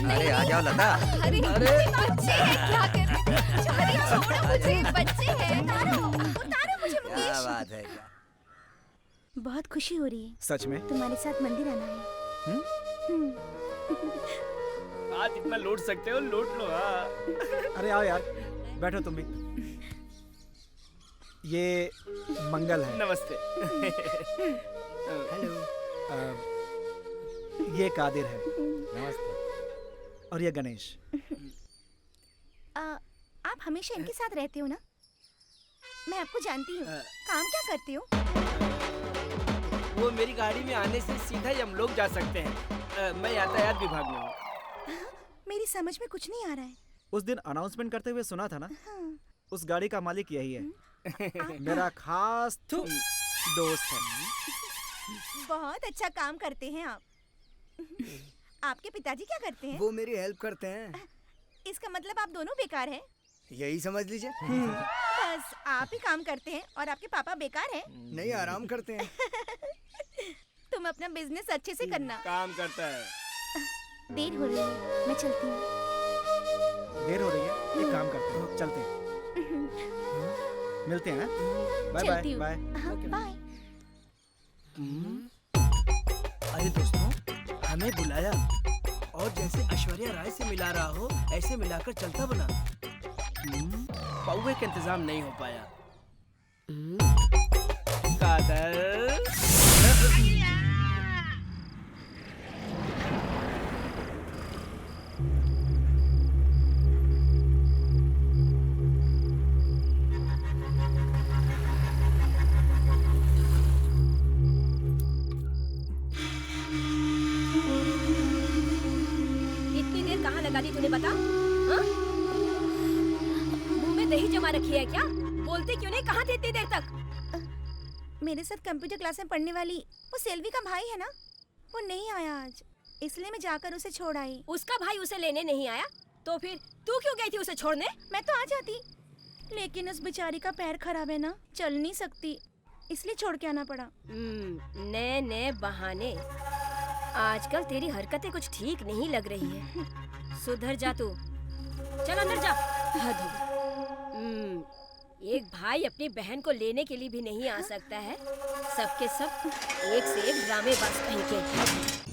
अरे आ जाओ लता। अरे बच्चे हैं, क्या कर रहे हो? अरे छोड़ो मुझे, बच्चे हैं। उतारो मुझे क्या मुकेश। बात है क्या? बहुत खुशी हो रही है। सच में? तुम्हारे साथ मंदिर आना है। बात इतना लूट सकते हो, लूट लो। हाँ। अरे आओ यार, बैठो तुम भी। ये मंगल है। नमस्ते। हेलो। ये कादिर है। नमस्ते। और ये गणेश। आप हमेशा इनके साथ रहते हो ना? मैं आपको जानती हूँ। काम क्या करते हो? वो मेरी गाड़ी में आने से सीधा ही हम लोग जा सकते हैं। मैं यातायात विभाग में हूँ। मेरी समझ में कुछ नहीं आ रहा है। उस दिन अनाउंसमेंट करते हुए सुना था ना, हाँ। उस गाड़ी का मालिक यही है। मेरा खास दोस्त है। बहुत अच्छा काम करते हैं आप। आपके पिताजी क्या करते हैं? वो मेरी हेल्प करते हैं। इसका मतलब आप दोनों बेकार हैं। यही समझ लीजिए। बस आप ही काम करते हैं और आपके पापा बेकार हैं। नहीं, आराम करते हैं। तुम अपना बिजनेस अच्छे से करना। काम करता है। देर हो रही है, मैं चलती हूँ। देर हो रही है, एक काम करते हैं, चलते हैं। मिलते हैं। बाय बाय चलती हूँ। बाय। हाँ, बाय। अरे दोस्तों, हमें बुलाया और जैसे ऐश्वर्या राय से मिला रहा हो ऐसे मिलाकर चलता बना। पौवे का इंतजाम नहीं हो पाया। कादर। इतनी देर कहाँ लगा दी तूने बता? हाँ? मुंह में दही जमा रखी है क्या? बोलते क्यों नहीं? कहाँ थी इतनी देर तक? मेरे साथ कंप्यूटर क्लास में पढ़ने वाली वो सेल्वी का भाई है ना, वो नहीं आया आज, इसलिए मैं जाकर उसे छोड़ आई। उसका भाई उसे लेने नहीं आया तो फिर तू क्यों गई थी उसे छोड़ने? मैं तो आ जाती, लेकिन उस बेचारी का पैर खराब है ना, चल नहीं सकती, इसलिए छोड़ के आना पड़ा। नए नए बहाने। आजकल तेरी हरकतें कुछ ठीक नहीं लग रही है। सुधर जा तू। चल अंदर जा। हद हो गई। एक भाई अपनी बहन को लेने के लिए भी नहीं आ सकता है। सबके सब एक से एक ड्रामेबाज कहीं के।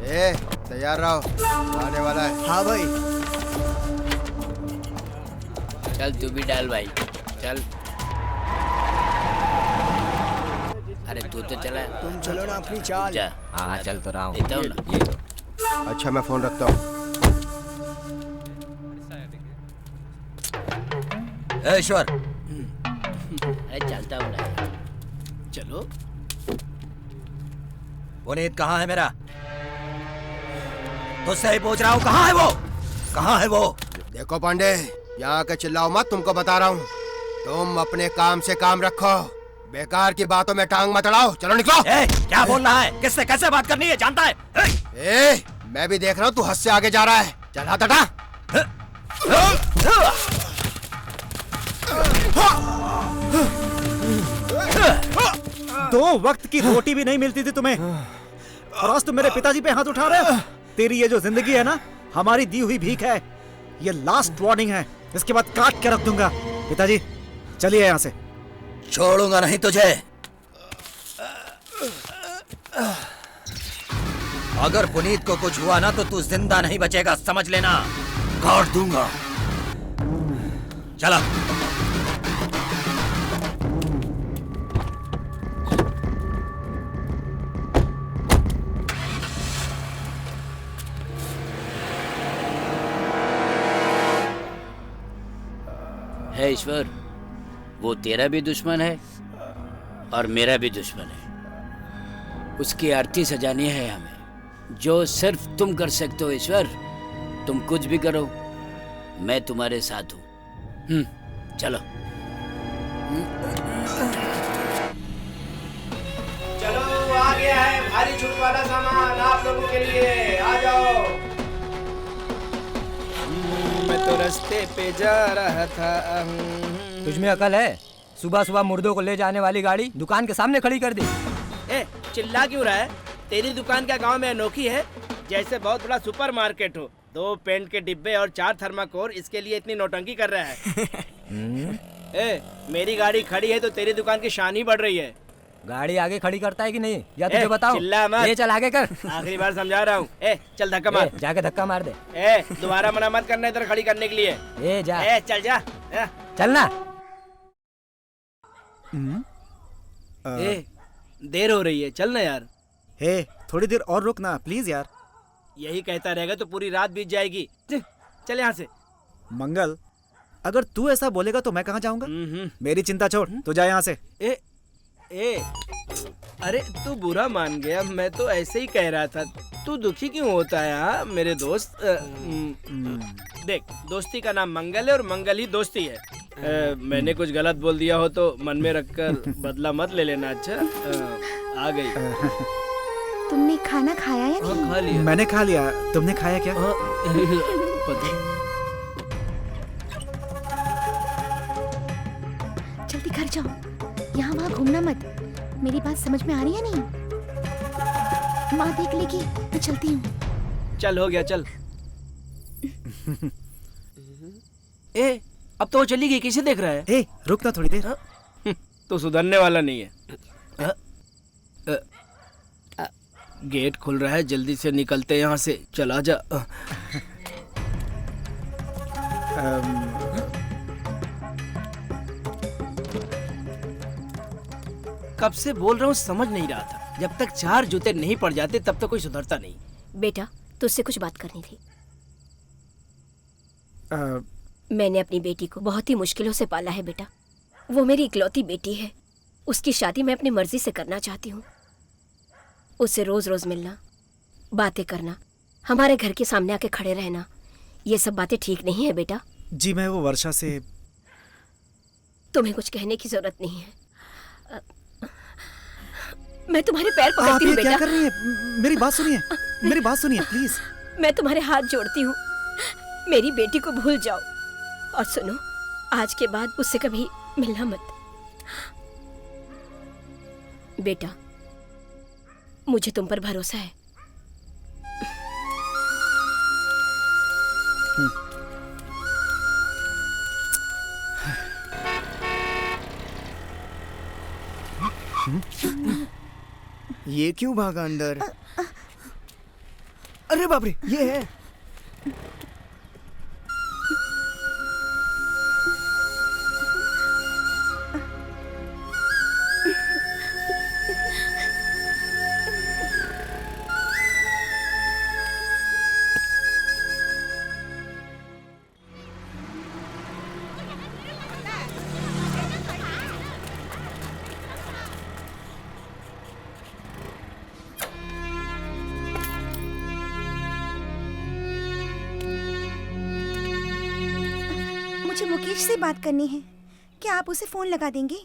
ए, तैयार रहो, आने वाला है। हाँ भाई। चल तू भी डाल भाई, चल। अरे तू तो चला। तुम चलो ना अपनी चाल। जा। हाँ चल तो रहा हूँ। देता हूँ ना। अच्छा मैं फोन रखता हूँ। ईश्वर, अरे चलता हूँ ना। चलो। पुनीत कहाँ है मेरा? तुझसे ही पूछ रहा हूँ, कहाँ है वो? कहाँ है वो? देखो पांडे, यहाँ के चिल्लाओ मत, तुमको बता रहा हूँ। तुम अपने काम से काम रखो, बेकार की बातों में टांग मत अड़ाओ। चलो निकलो। क्या बोल रहा है? किससे कैसे बात करनी है जानता है? मैं भी देख रहा हूँ, तू हद से आगे जा रहा है। चल हाथ हटा। दो वक्त की रोटी भी नहीं मिलती थी तुम्हें, और आज तुम मेरे पिताजी पे हाथ उठा रहे हो। तेरी ये जो जिंदगी है ना, हमारी दी हुई भीख है। ये लास्ट वार्निंग है, इसके बाद काट के रख दूंगा। पिताजी चलिए यहाँ से। छोड़ूंगा नहीं तुझे। अगर पुनीत को कुछ हुआ ना तो तू जिंदा नहीं बचेगा, समझ लेना। काट दूंगा। चला। है ईश्वर, वो तेरा भी दुश्मन है और मेरा भी दुश्मन है। उसकी आरती सजानी है हमें, जो सिर्फ तुम कर सकते हो ईश्वर। तुम कुछ भी करो, मैं तुम्हारे साथ हूँ। चलो। चलो, आ गया है भारी छूट वाला सामान आप लोगों के लिए। आ जाओ। मैं तो रास्ते पे जा रहा था। तुझमें अकल है? सुबह सुबह मुर्दों को ले जाने वाली गाड़ी दुकान के सामने खड़ी कर दी। चिल्ला क्यों रहा है? तेरी दुकान क्या गांव में अनोखी है? जैसे बहुत बड़ा सुपर मार्केट हो। 2 पेंट के डिब्बे और 4 थर्माकोल, इसके लिए इतनी नौटंकी कर रहा है। मेरी गाड़ी खड़ी है तो तेरी दुकान की शान ही बढ़ रही है। गाड़ी आगे खड़ी करता है कि नहीं, या तुझे बताओ? चिल्ला मत। ये चल आगे कर। आखिरी बार समझा रहा हूँ। चल धक्का मार। जाके धक्का मार दे। दोबारा मना मत करना इधर खड़ी करने के लिए। जा। चल जा। चलना। देर हो रही है, चल ना यार। थोड़ी देर और रुक ना प्लीज यार। यही कहता रहेगा तो पूरी रात बीत जाएगी। चल यहाँ से। मंगल, अगर तू ऐसा बोलेगा तो मैं कहाँ जाऊंगा? मेरी चिंता छोड़, तू जा यहाँ से। अरे तू बुरा मान गया, मैं तो ऐसे ही कह रहा था। तू दुखी क्यों होता है? हाँ मेरे दोस्त। देख, दोस्ती का नाम मंगल है और मंगल ही दोस्ती है। मैंने कुछ गलत बोल दिया हो तो मन में रखकर बदला मत ले लेना। अच्छा आ गई। तुमने खाना खाया या नहीं? खा लिया। मैंने खा लिया, तुमने खाया क्या? जल्दी घर जाओ, यहाँ वहाँ घूमना मत। मेरी बात समझ में आ रही है नहीं? माँ देख लेगी, मैं चलती हूँ। चल हो गया, चल। अब तो वो चली गई, किसे देख रहा है? रुक ना थोड़ी देर। तो सुधरने वाला नहीं है। गेट खुल रहा है, जल्दी से निकलते यहाँ से। चला जा। कब से बोल रहा हूँ, समझ नहीं रहा था। जब तक 4 जूते नहीं पड़ जाते तब तक कोई सुधरता नहीं। बेटा, तुझसे कुछ बात करनी थी। मैंने अपनी बेटी को बहुत ही मुश्किलों से पाला है बेटा। वो मेरी इकलौती बेटी है। उसकी शादी मैं अपनी मर्जी से करना चाहती हूँ। उससे रोज रोज मिलना, बातें करना, हमारे घर के सामने आके खड़े रहना, ये सब बातें ठीक नहीं है बेटा। जी मैं वो वर्षा से। तुम्हें कुछ कहने की जरूरत नहीं है। मैं तुम्हारे पैर पकड़ती हूँ बेटा। क्या कर रही है? मेरी बात सुनिए, मेरी बात सुनिए प्लीज। मैं तुम्हारे हाथ जोड़ती हूँ, मेरी बेटी को भूल जाओ। और सुनो, आज के बाद उससे कभी मिलना मत। बेटा, मुझे तुम पर भरोसा है। ये क्यों भागा अंदर? अरे बाप रे, ये है। मुझे मुकेश से बात करनी है। क्या आप उसे फोन लगा देंगे?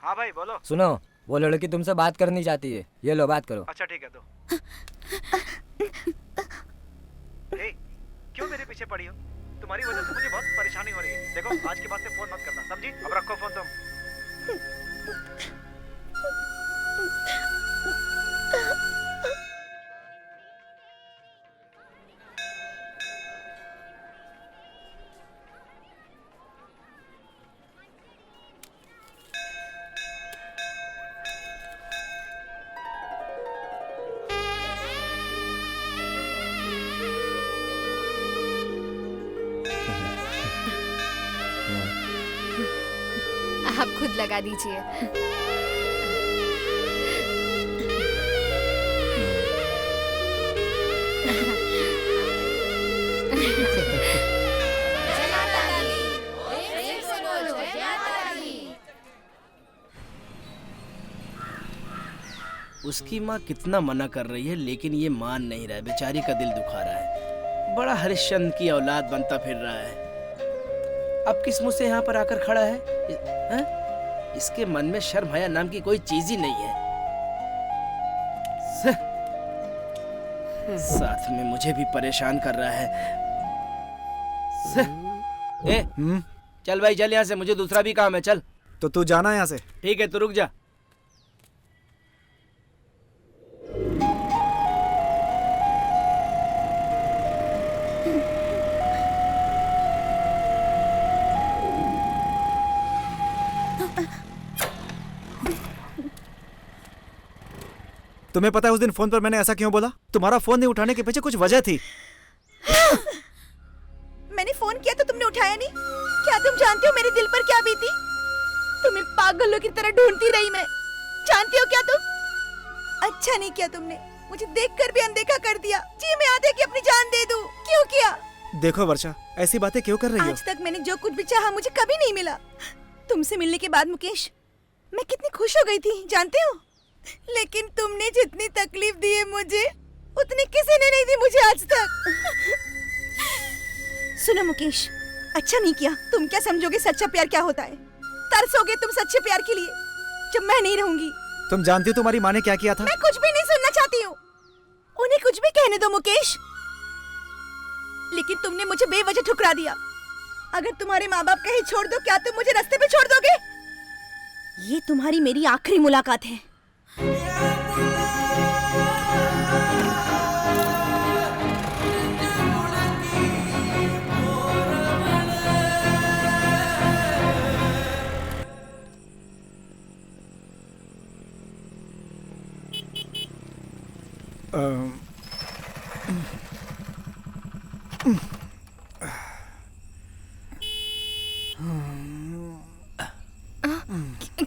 हाँ भाई बोलो। सुनो, वो लड़की तुमसे बात करनी चाहती है। ये लो, बात करो। अच्छा ठीक है दो। ए, क्यों मेरे पीछे पड़ी हो? तुम्हारी वजह से मुझे बहुत परेशानी हो रही है। देखो आज के बाद से फोन मत करना, समझी? अब रखो फोन तुम। आप खुद लगा दीजिए। उसकी माँ कितना मना कर रही है लेकिन ये मान नहीं रहा है। बेचारी का दिल दुखा रहा है। बड़ा हरिश्चंद्र की औलाद बनता फिर रहा है। अब किस मुंह से यहाँ पर आकर खड़ा है? इसके मन में शर्म हया नाम की कोई चीज ही नहीं है। साथ में मुझे भी परेशान कर रहा है। चल भाई चल यहाँ से, मुझे दूसरा भी काम है। चल। तो तू जाना यहाँ से। ठीक है, तो रुक जा। तुम्हें पता है उस दिन फोन पर मैंने ऐसा क्यों बोला? तुम्हारा फोन नहीं उठाने के पीछे कुछ वजह थी। मैंने फोन किया तो तुमने उठाया नहीं। क्या तुम जानते हो मेरे दिल पर क्या बीती? तुम्हें पागलों की तरह ढूंढती रही मैं। जानती हो क्या तुम? अच्छा नहीं किया तुमने, मुझे देखकर भी अनदेखा कर दिया। जी मैं आधे की अपनी जान दे दूं। क्यों किया? देखो वर्षा, ऐसी बातें क्यों कर रही हो? आज तक मैंने जो कुछ भी चाहा मुझे कभी नहीं मिला। तुमसे मिलने के बाद मुकेश, मैं कितनी खुश हो गई थी जानते हो? लेकिन तुमने जितनी तकलीफ दी है मुझे, उतनी किसी ने नहीं दी मुझे आज तक। सुनो मुकेश, अच्छा नहीं किया। तुम क्या समझोगे सच्चा प्यार क्या होता है? तरसोगे तुम सच्चे प्यार के लिए जब मैं नहीं रहूंगी। तुम जानती हो तुम्हारी माँ ने क्या किया था? मैं कुछ भी नहीं सुनना चाहती हूँ। उन्हें कुछ भी कहने दो मुकेश। लेकिन तुमने मुझे बेवजह ठुकरा दिया। अगर तुम्हारे माँ बाप कहीं छोड़ दो, क्या तुम मुझे रास्ते पे छोड़ दोगे? ये तुम्हारी मेरी आखिरी मुलाकात है।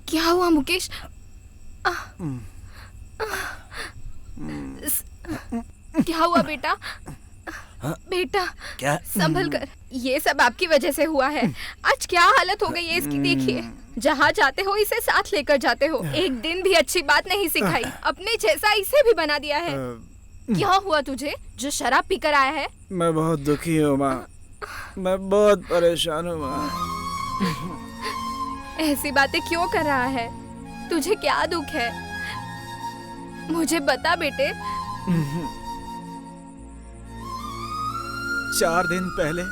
क्या हुआ मुकेश? क्या हुआ बेटा? बेटा क्या? संभल कर, ये सब आपकी वजह से हुआ है। आज क्या हालत हो गई है इसकी देखिए। जहाँ जाते हो इसे साथ लेकर जाते हो। एक दिन भी अच्छी बात नहीं सिखाई। अपने जैसा इसे भी बना दिया है। क्या हुआ तुझे जो शराब पीकर आया है? मैं बहुत दुखी हूँ माँ, मैं बहुत परेशान हूँ माँ। ऐसी बातें क्यों कर रहा है? तुझे क्या दुख है? मुझे बता बेटे। 4 दिन पहले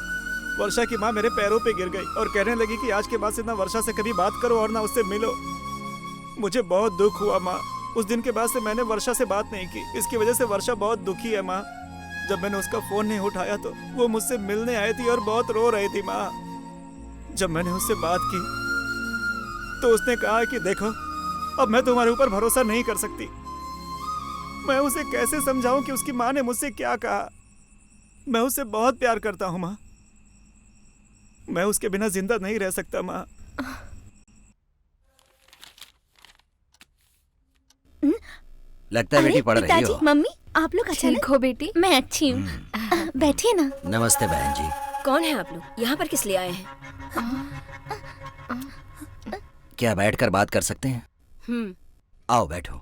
वर्षा की माँ मेरे पैरों पे गिर गई और कहने लगी कि आज के बाद से ना वर्षा से कभी बात करो और ना उससे मिलो। मुझे बहुत दुख हुआ माँ। उस दिन के बाद से मैंने वर्षा से बात नहीं की। इसकी वजह से वर्षा बहुत दुखी है माँ। जब मैंने उसका फोन नहीं उठाया तो वो मुझसे मिलने आई थी और बहुत रो रही थी माँ। जब मैंने उससे बात की तो वो मुझसे मिलने आई थी और बहुत रो रही थी माँ। मुझे बहुत दुख हुआ माँ। उस दिन के बाद से मैंने वर्षा से बात नहीं की। इसकी वजह से वर्षा बहुत दुखी है माँ। जब मैंने उसका फोन नहीं उठाया तो वो मुझसे मिलने आई थी और बहुत रो रही थी माँ। तो उसने कहा कि देखो, अब मैं तुम्हारे ऊपर भरोसा नहीं कर सकती। मैं उसे कैसे समझाऊं कि उसकी माँ ने मुझसे क्या कहा। मैं उससे बहुत प्यार करता हूँ माँ। मैं उसके बिना जिंदा नहीं रह सकता माँ। लगता है बेटी पढ़ रही हो। मम्मी, आप लोग अचानक? ठीक हो बेटी? मैं अच्छी हूँ। बैठिए ना। नमस्ते बहन जी। कौन है आप लोग? यहाँ पर किस लिए आए हैं? क्या बैठकर बात कर सकते हैं? आओ बैठो।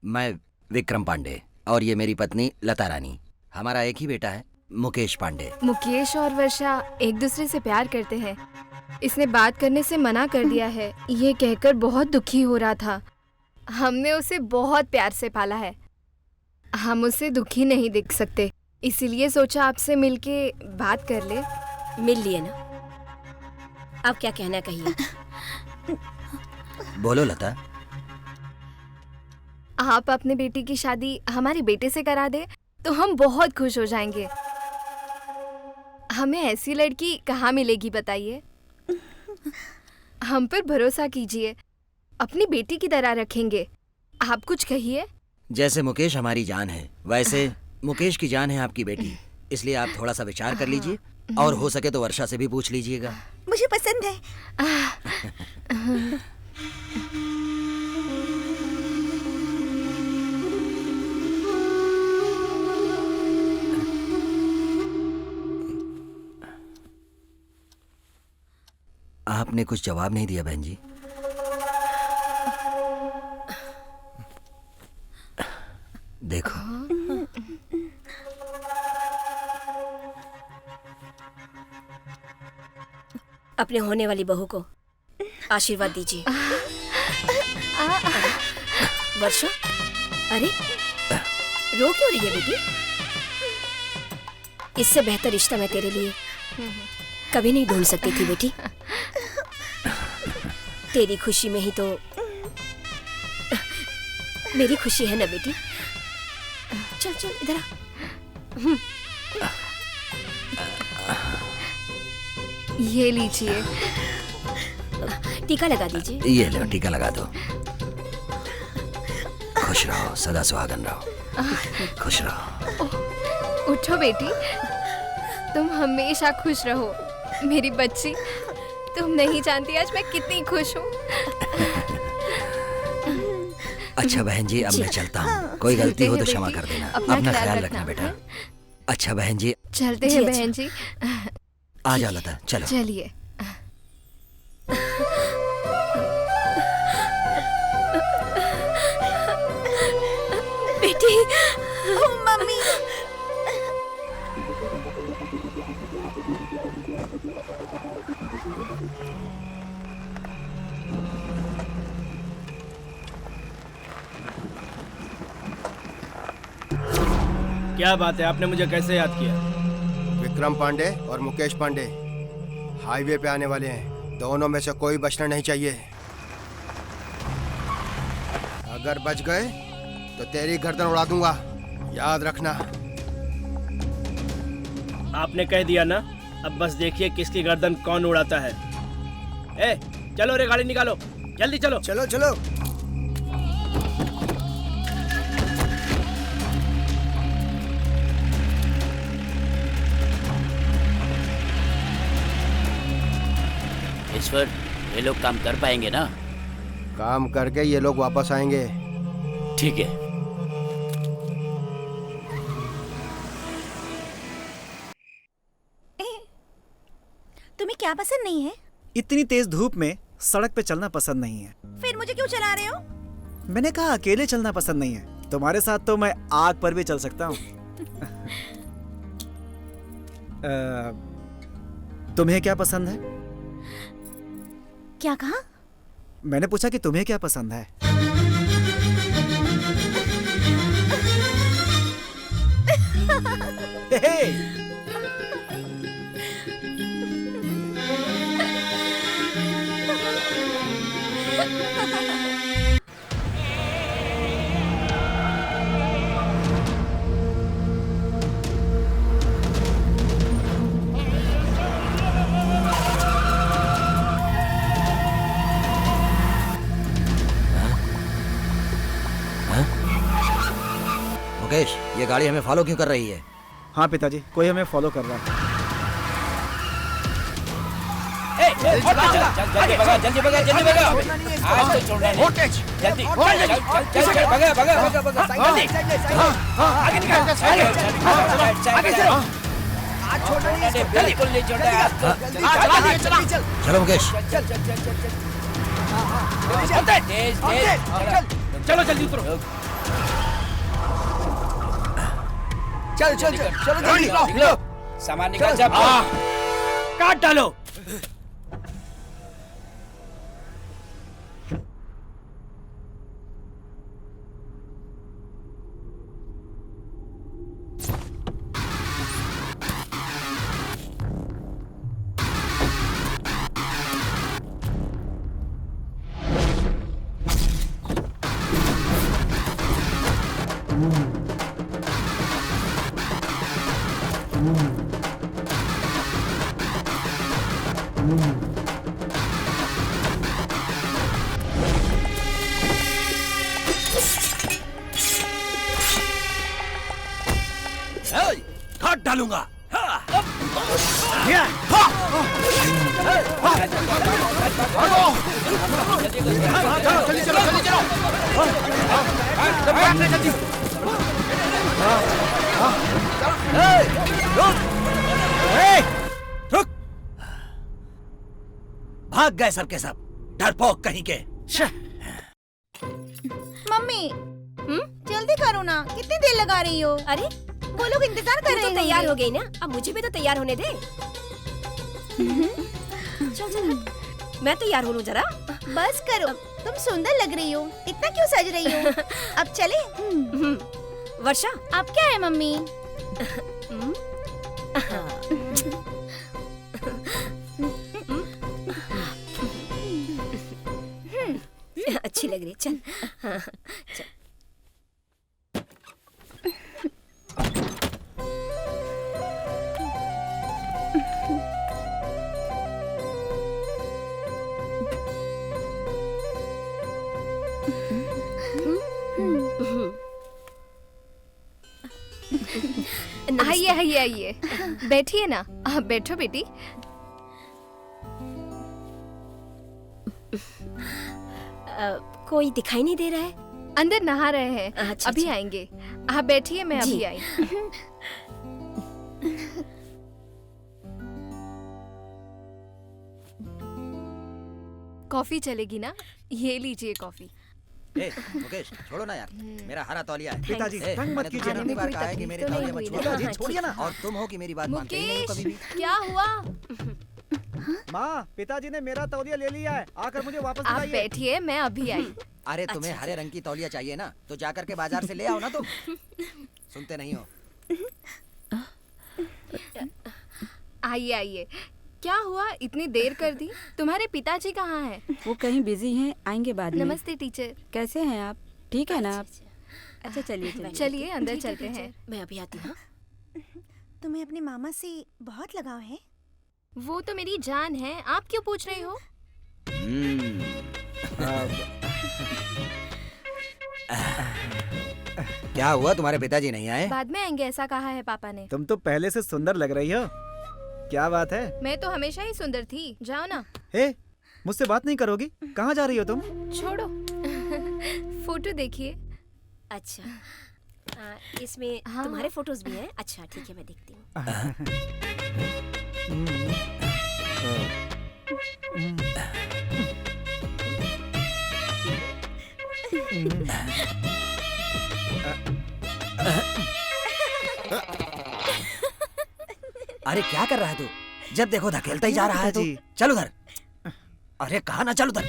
मैं विक्रम पांडे और ये मेरी पत्नी लता रानी। हमारा एक ही बेटा है, मुकेश पांडे। मुकेश और वर्षा एक दूसरे से प्यार करते हैं। इसने बात करने से मना कर दिया है, ये कहकर बहुत दुखी हो रहा था। हमने उसे बहुत प्यार से पाला है, हम उसे दुखी नहीं देख सकते, इसीलिए सोचा आपसे मिलके बात कर ले। मिल लिए ना? अब क्या कहना कहिए। बोलो लता। आप अपने बेटी की शादी हमारे बेटे से करा दे तो हम बहुत खुश हो जाएंगे। हमें ऐसी लड़की कहाँ मिलेगी बताइए? हम पर भरोसा कीजिए, अपनी बेटी की तरह रखेंगे। आप कुछ कहिए। जैसे मुकेश हमारी जान है, वैसे मुकेश की जान है आपकी बेटी। इसलिए आप थोड़ा सा विचार कर लीजिए और हो सके तो वर्षा से भी पूछ लीजिएगा। मुझे पसंद है। आपने कुछ जवाब नहीं दिया बहन जी। देखो, अपने होने वाली बहू को आशीर्वाद दीजिए। वर्षा, अरे रो क्यों रही है बेटी? इससे बेहतर रिश्ता मैं तेरे लिए कभी नहीं ढूंढ सकती थी बेटी। तेरी खुशी में ही तो मेरी खुशी है ना बेटी। चल चल इधर आ। ये लीजिए। टीका लगा दीजिए। ये लो टीका लगा दो। खुश रहो, सदा सुहागन रहो। खुश रहो। उठो बेटी, तुम हमेशा खुश रहो मेरी बच्ची। तुम नहीं जानती आज मैं कितनी खुश हूँ। अच्छा बहन जी, अब मैं चलता हूँ। कोई गलती हो तो क्षमा कर देना। अपना ख्याल रखना बेटा। अच्छा बहन जी। चलते हैं बहन जी। आ जाओ लता, चलो। चलिए। बेटी। मम्मी। क्या बात है, आपने मुझे कैसे याद किया? विक्रम पांडे और मुकेश पांडे हाईवे पे आने वाले हैं। दोनों में से कोई बचना नहीं चाहिए। अगर बच गए तो तेरी गर्दन उड़ा दूंगा, याद रखना। आपने कह दिया ना, अब बस देखिए किसकी गर्दन कौन उड़ाता है। ए, चलो रे, गाड़ी निकालो, जल्दी चलो। चलो चलो। ईश्वर, ये लोग काम कर पाएंगे ना? काम करके ये लोग वापस आएंगे। ठीक है। तुम्हें क्या पसंद नहीं है? इतनी तेज धूप में सड़क पे चलना पसंद नहीं है। फिर मुझे क्यों चला रहे हो? मैंने कहा अकेले चलना पसंद नहीं है। तुम्हारे साथ तो मैं आग पर भी चल सकता हूँ। तुम्हें क्या पसंद है? क्या कहा? मैंने पूछा कि तुम्हें क्या पसंद है? हे! मुकेश, ये गाड़ी हमें फॉलो क्यों कर रही है? हाँ पिताजी, कोई हमें फॉलो कर रहा है। जल्दी भगा, जल्दी भगा, जल्दी भगा। आज तो छोड़ना नहीं। जल्दी भगा, भगा, भगा, भगा। जल्दी। आगे निकल, आगे चलो। आज छोड़ना नहीं, बिल्कुल नहीं छोड़ना है आज तो। चलो मुकेश। तेज, तेज। चलो जल्दी उतरो। चल चल चल चलो जल्दी निकलो। सामान निकाल सब। काट डालो। काट डालूंगा। जल्दी चलो जल्दी चलो। रुक! भाग गए सबके सब, डरपोक कहीं के। मम्मी जल्दी करो ना, कितनी देर लगा रही हो? अरे वो लोग इंतजार कर रहे तो हैं। तैयार हो गई ना, अब मुझे भी तो तैयार होने दे। चल चल हट। मैं तैयार हो लूं जरा। बस करो, तुम सुंदर लग रही हो, इतना क्यों सज रही हो? अब चले। वर्षा, अब क्या है मम्मी? अच्छी लग रही है, चल। हाँ, चल। आइए आइए आइए, बैठिए ना। आप बैठो बेटी। कोई दिखाई नहीं दे रहा है। अंदर नहा रहे हैं। अच्छा, अभी अच्छा। आएंगे। आप बैठिए, मैं जी। अभी आई। कॉफी चलेगी ना? ये लीजिए कॉफी। ए, मुकेश, छोड़ो ना यार, मेरा हरा तौलिया है। पिताजी, ए, तंग मत मैंने कीजिए तुम्हें ना। कितनी बार कहा है कि मेरे तौलिया मत छुओ। पिताजी, छोड़िए ना। और तुम हो कि मेरी बात मानते ही नहीं हो कभी भी। क्या हुआ? माँ, पिताजी ने मेरा तौलिया ले लिया है, आकर मुझे वापस आप दिलाइए। बैठिए, मैं अभी आई। अरे तुम्हें हरे रंग की तौलिया चाहिए ना, तो जाकर के बाजार से ले आओ ना तुम। सुनते नहीं हो। आइए आइए। क्या हुआ, इतनी देर कर दी? तुम्हारे पिताजी कहाँ हैं? वो कहीं बिजी हैं, आएंगे बाद में। नमस्ते टीचर। कैसे हैं आप? ठीक है ना आप? अच्छा चलिए चलिए अंदर चलते हैं। मैं अभी आती हूँ। तुम्हें अपने मामा से बहुत लगाव है? वो तो मेरी जान है, आप क्यों पूछ रही हो? क्या हुआ, तुम्हारे पिताजी नहीं आए? बाद में आएंगे ऐसा कहा है पापा ने। तुम तो पहले से सुंदर लग रही हो। क्या बात है? मैं तो हमेशा ही सुंदर थी। जाओ ना। हे, मुझसे बात नहीं करोगी? कहाँ जा रही हो तुम? छोड़ो। फोटो देखिए। अच्छा, इसमें हाँ। तुम्हारे फोटोज भी हैं? अच्छा ठीक है, मैं देखती हूँ। अरे क्या कर रहा है तू? जब देखो धकेलता ही जा रहा है तू। चल उधर। अरे कहा ना, चल उधर।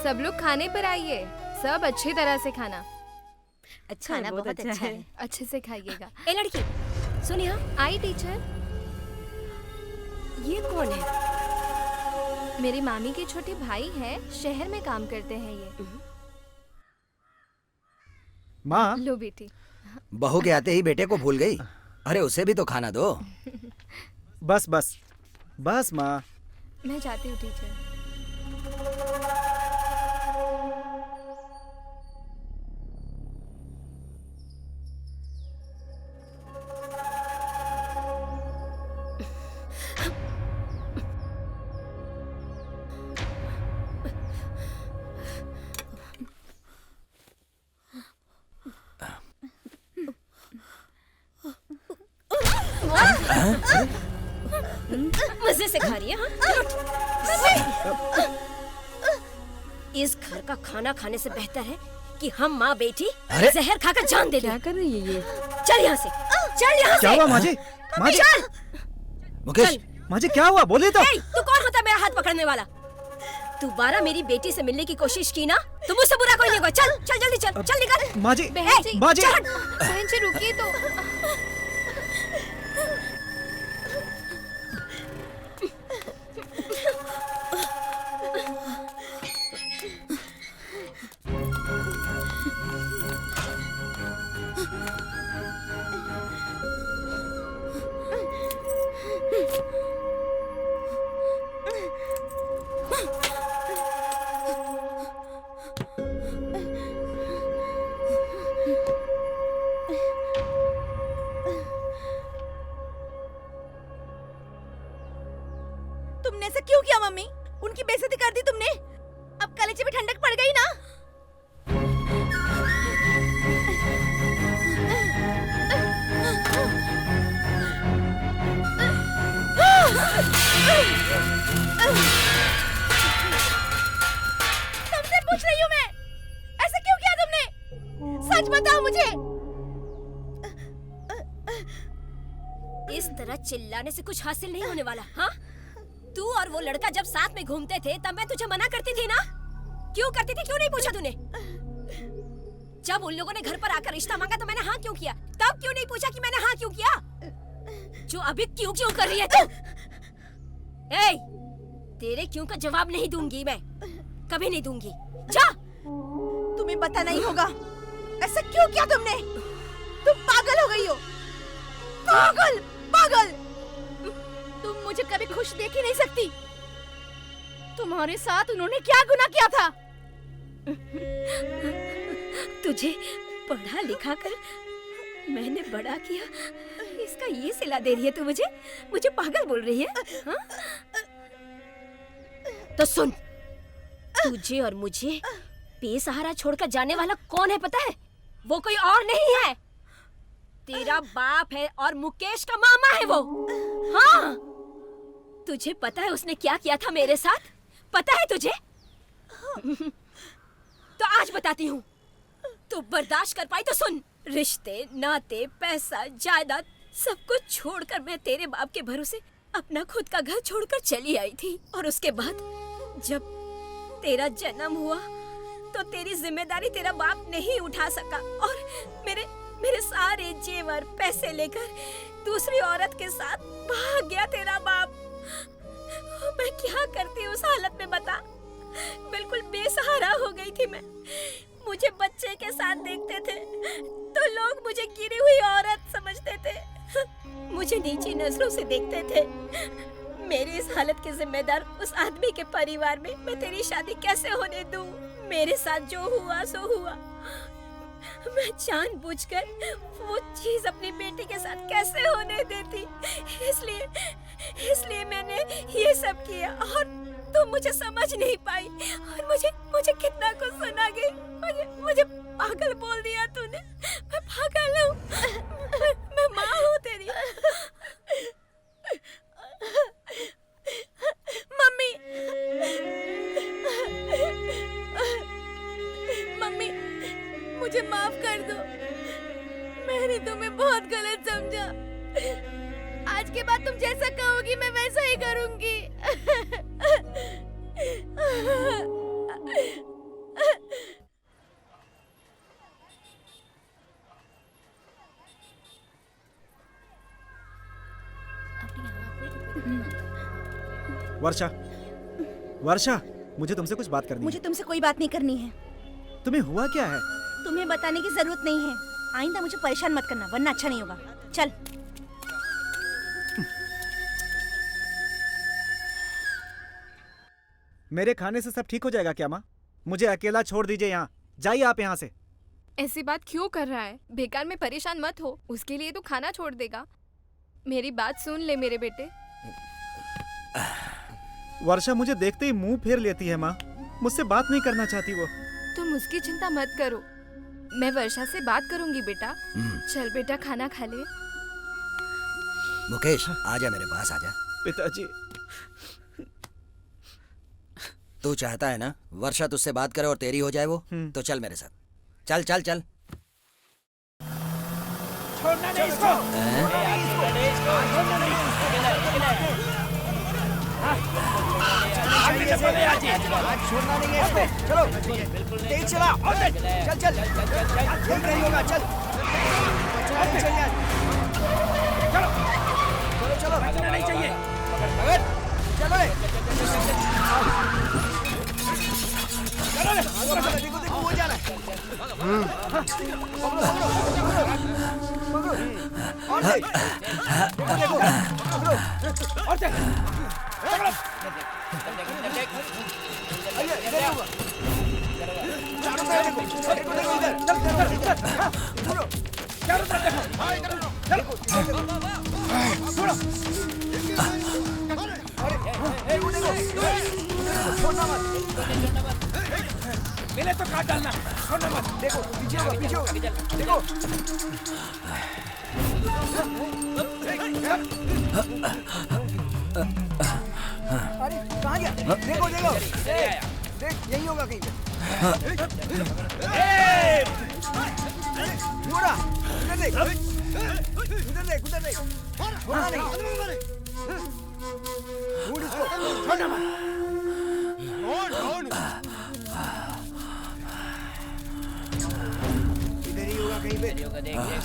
सब लोग खाने पर आइए, सब अच्छी तरह से खाना। अच्छा, खाना बहुत अच्छा है। अच्छे से खाइएगा। ए लड़की, सुन यहाँ। आई टीचर। ये कौन है? मेरी मामी के छोटे भाई है, शहर में काम करते हैं ये। माँ, लो बेटी। बहू के आते ही बेटे को भूल गई। अरे उसे भी तो खाना दो। बस बस बस माँ। मैं जाती हूँ टीचर। मजे से खा रही है, हाँ? इस घर का खाना खाने से बेहतर है कि हम माँ बेटी जहर खाकर जान दे दें। क्या कर रही है ये? चल यहाँ से, चल यहाँ से। क्या हुआ माजी? माजी, चल। मुकेश, माजी क्या हुआ? बोलिए तो। तू कौन होता है मेरा हाथ पकड़ने वाला? दोबारा मेरी बेटी से मिलने की कोशिश की ना तो मुझसे बुरा कोई नहीं होगा। चल चल जल्दी चल, चल निकल। माजी, बहन जी, माजी। बहन जी रुकिए तो। तुमने ऐसा क्यों किया मम्मी? उनकी बेइज्जती कर दी तुमने। अब कलेजे में ठंडक पड़ गई ना। तुमसे पूछ रही हूँ मैं, ऐसा क्यों किया तुमने? सच बताओ मुझे। इस तरह चिल्लाने से कुछ हासिल नहीं होने वाला। हाँ, तू और वो लड़का जब साथ में घूमते थे तब मैं तुझे मना करती थी ना? क्यों करती थी? क्यों नहीं पूछा तूने? जब उन लोगों ने घर पर आकर रिश्ता मांगा तो मैंने हाँ क्यों किया? तब क्यों नहीं पूछा कि मैंने हाँ क्यों किया? जो अभी क्यों क्यों कर रही है तू? ए, तेरे क्यों का जवाब नहीं दूंगी मैं, कभी नहीं दूंगी। जा। तुम्हें पता नहीं होगा ऐसा क्यों किया तुमने? तुम पागल हो गई हो, पागल पागल। तुम मुझे कभी खुश देख ही नहीं सकती। तुम्हारे साथ उन्होंने क्या गुनाह किया था? तुझे पढ़ा लिखा कर मैंने बड़ा किया, इसका ये सिला दे रही है तू मुझे? मुझे पागल बोल रही है? हाँ? तो सुन, तुझे और मुझे बेसहारा छोड़कर जाने वाला कौन है पता है? वो कोई और नहीं है, तेरा बाप है और मुकेश का मामा है वो। हाँ, तुझे पता है उसने क्या किया था मेरे साथ? पता है तुझे? तो आज बताती हूँ। तू बर्दाश्त कर पाई तो सुन। रिश्ते, नाते, पैसा, जायदाद सब कुछ छोड़कर मैं तेरे बाप के भरोसे अपना खुद का घर छोड़कर चली आई थी। और उसके बाद जब तेरा जन्म हुआ तो तेरी जिम्मेदारी तेरा बाप नहीं उठा सका और मेरे सारे जेवर पैसे लेकर दूसरी औरत के साथ भाग गया तेरा बाप। मैं क्या करती उस हालत में बता? बिल्कुल बेसहारा हो गई थी मैं। मुझे बच्चे के साथ देखते थे तो लोग मुझे गिरी हुई औरत समझते थे, मुझे नीची नजरों से देखते थे। मेरी इस हालत के जिम्मेदार उस आदमी के परिवार में मैं तेरी शादी कैसे होने दूं? मेरे साथ जो हुआ सो हुआ। मैं जानबूझकर वो चीज अपनी बेटी के साथ कैसे होने देती? इसलिए मैंने ये सब किया और तुम मुझे समझ नहीं पाई और मुझे कितना कुछ सुना गई। मुझे पागल बोल दिया तूने। मैं पागल हूँ, मैं माँ हूँ तेरी। मम्मी, मम्मी मुझे माफ कर दो। मैंने तुम्हें बहुत गलत समझा। आज के बाद तुम जैसा कहोगी मैं वैसा ही करूंगी। वर्षा, वर्षा, मुझे तुमसे कुछ बात करनी मुझे है। तुमसे कोई बात नहीं करनी है। तुम्हें हुआ क्या है? तुम्हें बताने की जरूरत नहीं है। आइंदा मुझे परेशान मत करना वरना अच्छा नहीं होगा। चल। मेरे खाने से सब ठीक हो जाएगा क्या माँ? मुझे अकेला छोड़ दीजिए यहाँ। जाइए आप यहाँ से। ऐसी बात क्यों कर रहा है? बेकार में परेशान मत हो, उसके लिए तो खाना छोड़ देगा। मेरी बात सुन ले मेरे बेटे। वर्षा मुझे देखते ही मुंह फेर लेती है माँ। मुझसे बात नहीं करना चाहती वो। तुम उसकी चिंता मत करो, मैं वर्षा से बात करूंगी बेटा। चल बेटा खाना खा ले। मुकेश आजा मेरे पास आजा। पिताजी तू चाहता है ना वर्षा तुझसे बात करे और तेरी हो जाए वो, तो चल मेरे साथ, चल चल चल। छोड़ना नहीं इसको। छोड़ना नहीं है इसको। चलो तेज चला, चल चल यही नहीं होगा, चल चलो चलो चलो, भागना नहीं चाहिए। चलो रे, देखो देखो वो जा रहा है। और देखो देखो, और चल। इधर होगा, चारों तरफ देखो, देखो देखो इधर, छोड़ो, चारों तरफ देखो, हाँ इधर देखो, छोड़ो, अरे देखो देखो, छोड़ना मत, मिले तो काट डालना, छोड़ना मत। देखो पीछे होगा, देखो अरे कहाँ गया, देखो देखो देख यही होगा कहीं पे। छोड़ा, उधर देख उधर देख उधर देख, छोड़ना नहीं, ढूंढ इसको, छोड़ना मत। इधर ही होगा कहीं पे। देख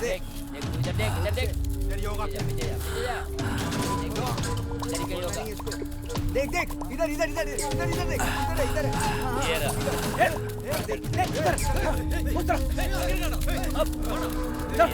देख देख देख देख इधर देख इधर ही होगा, देख देख इधर इधर इधर इधर इधर देख, इधर इधर ये रहा। देख देख इधर उस तरफ, अब चल।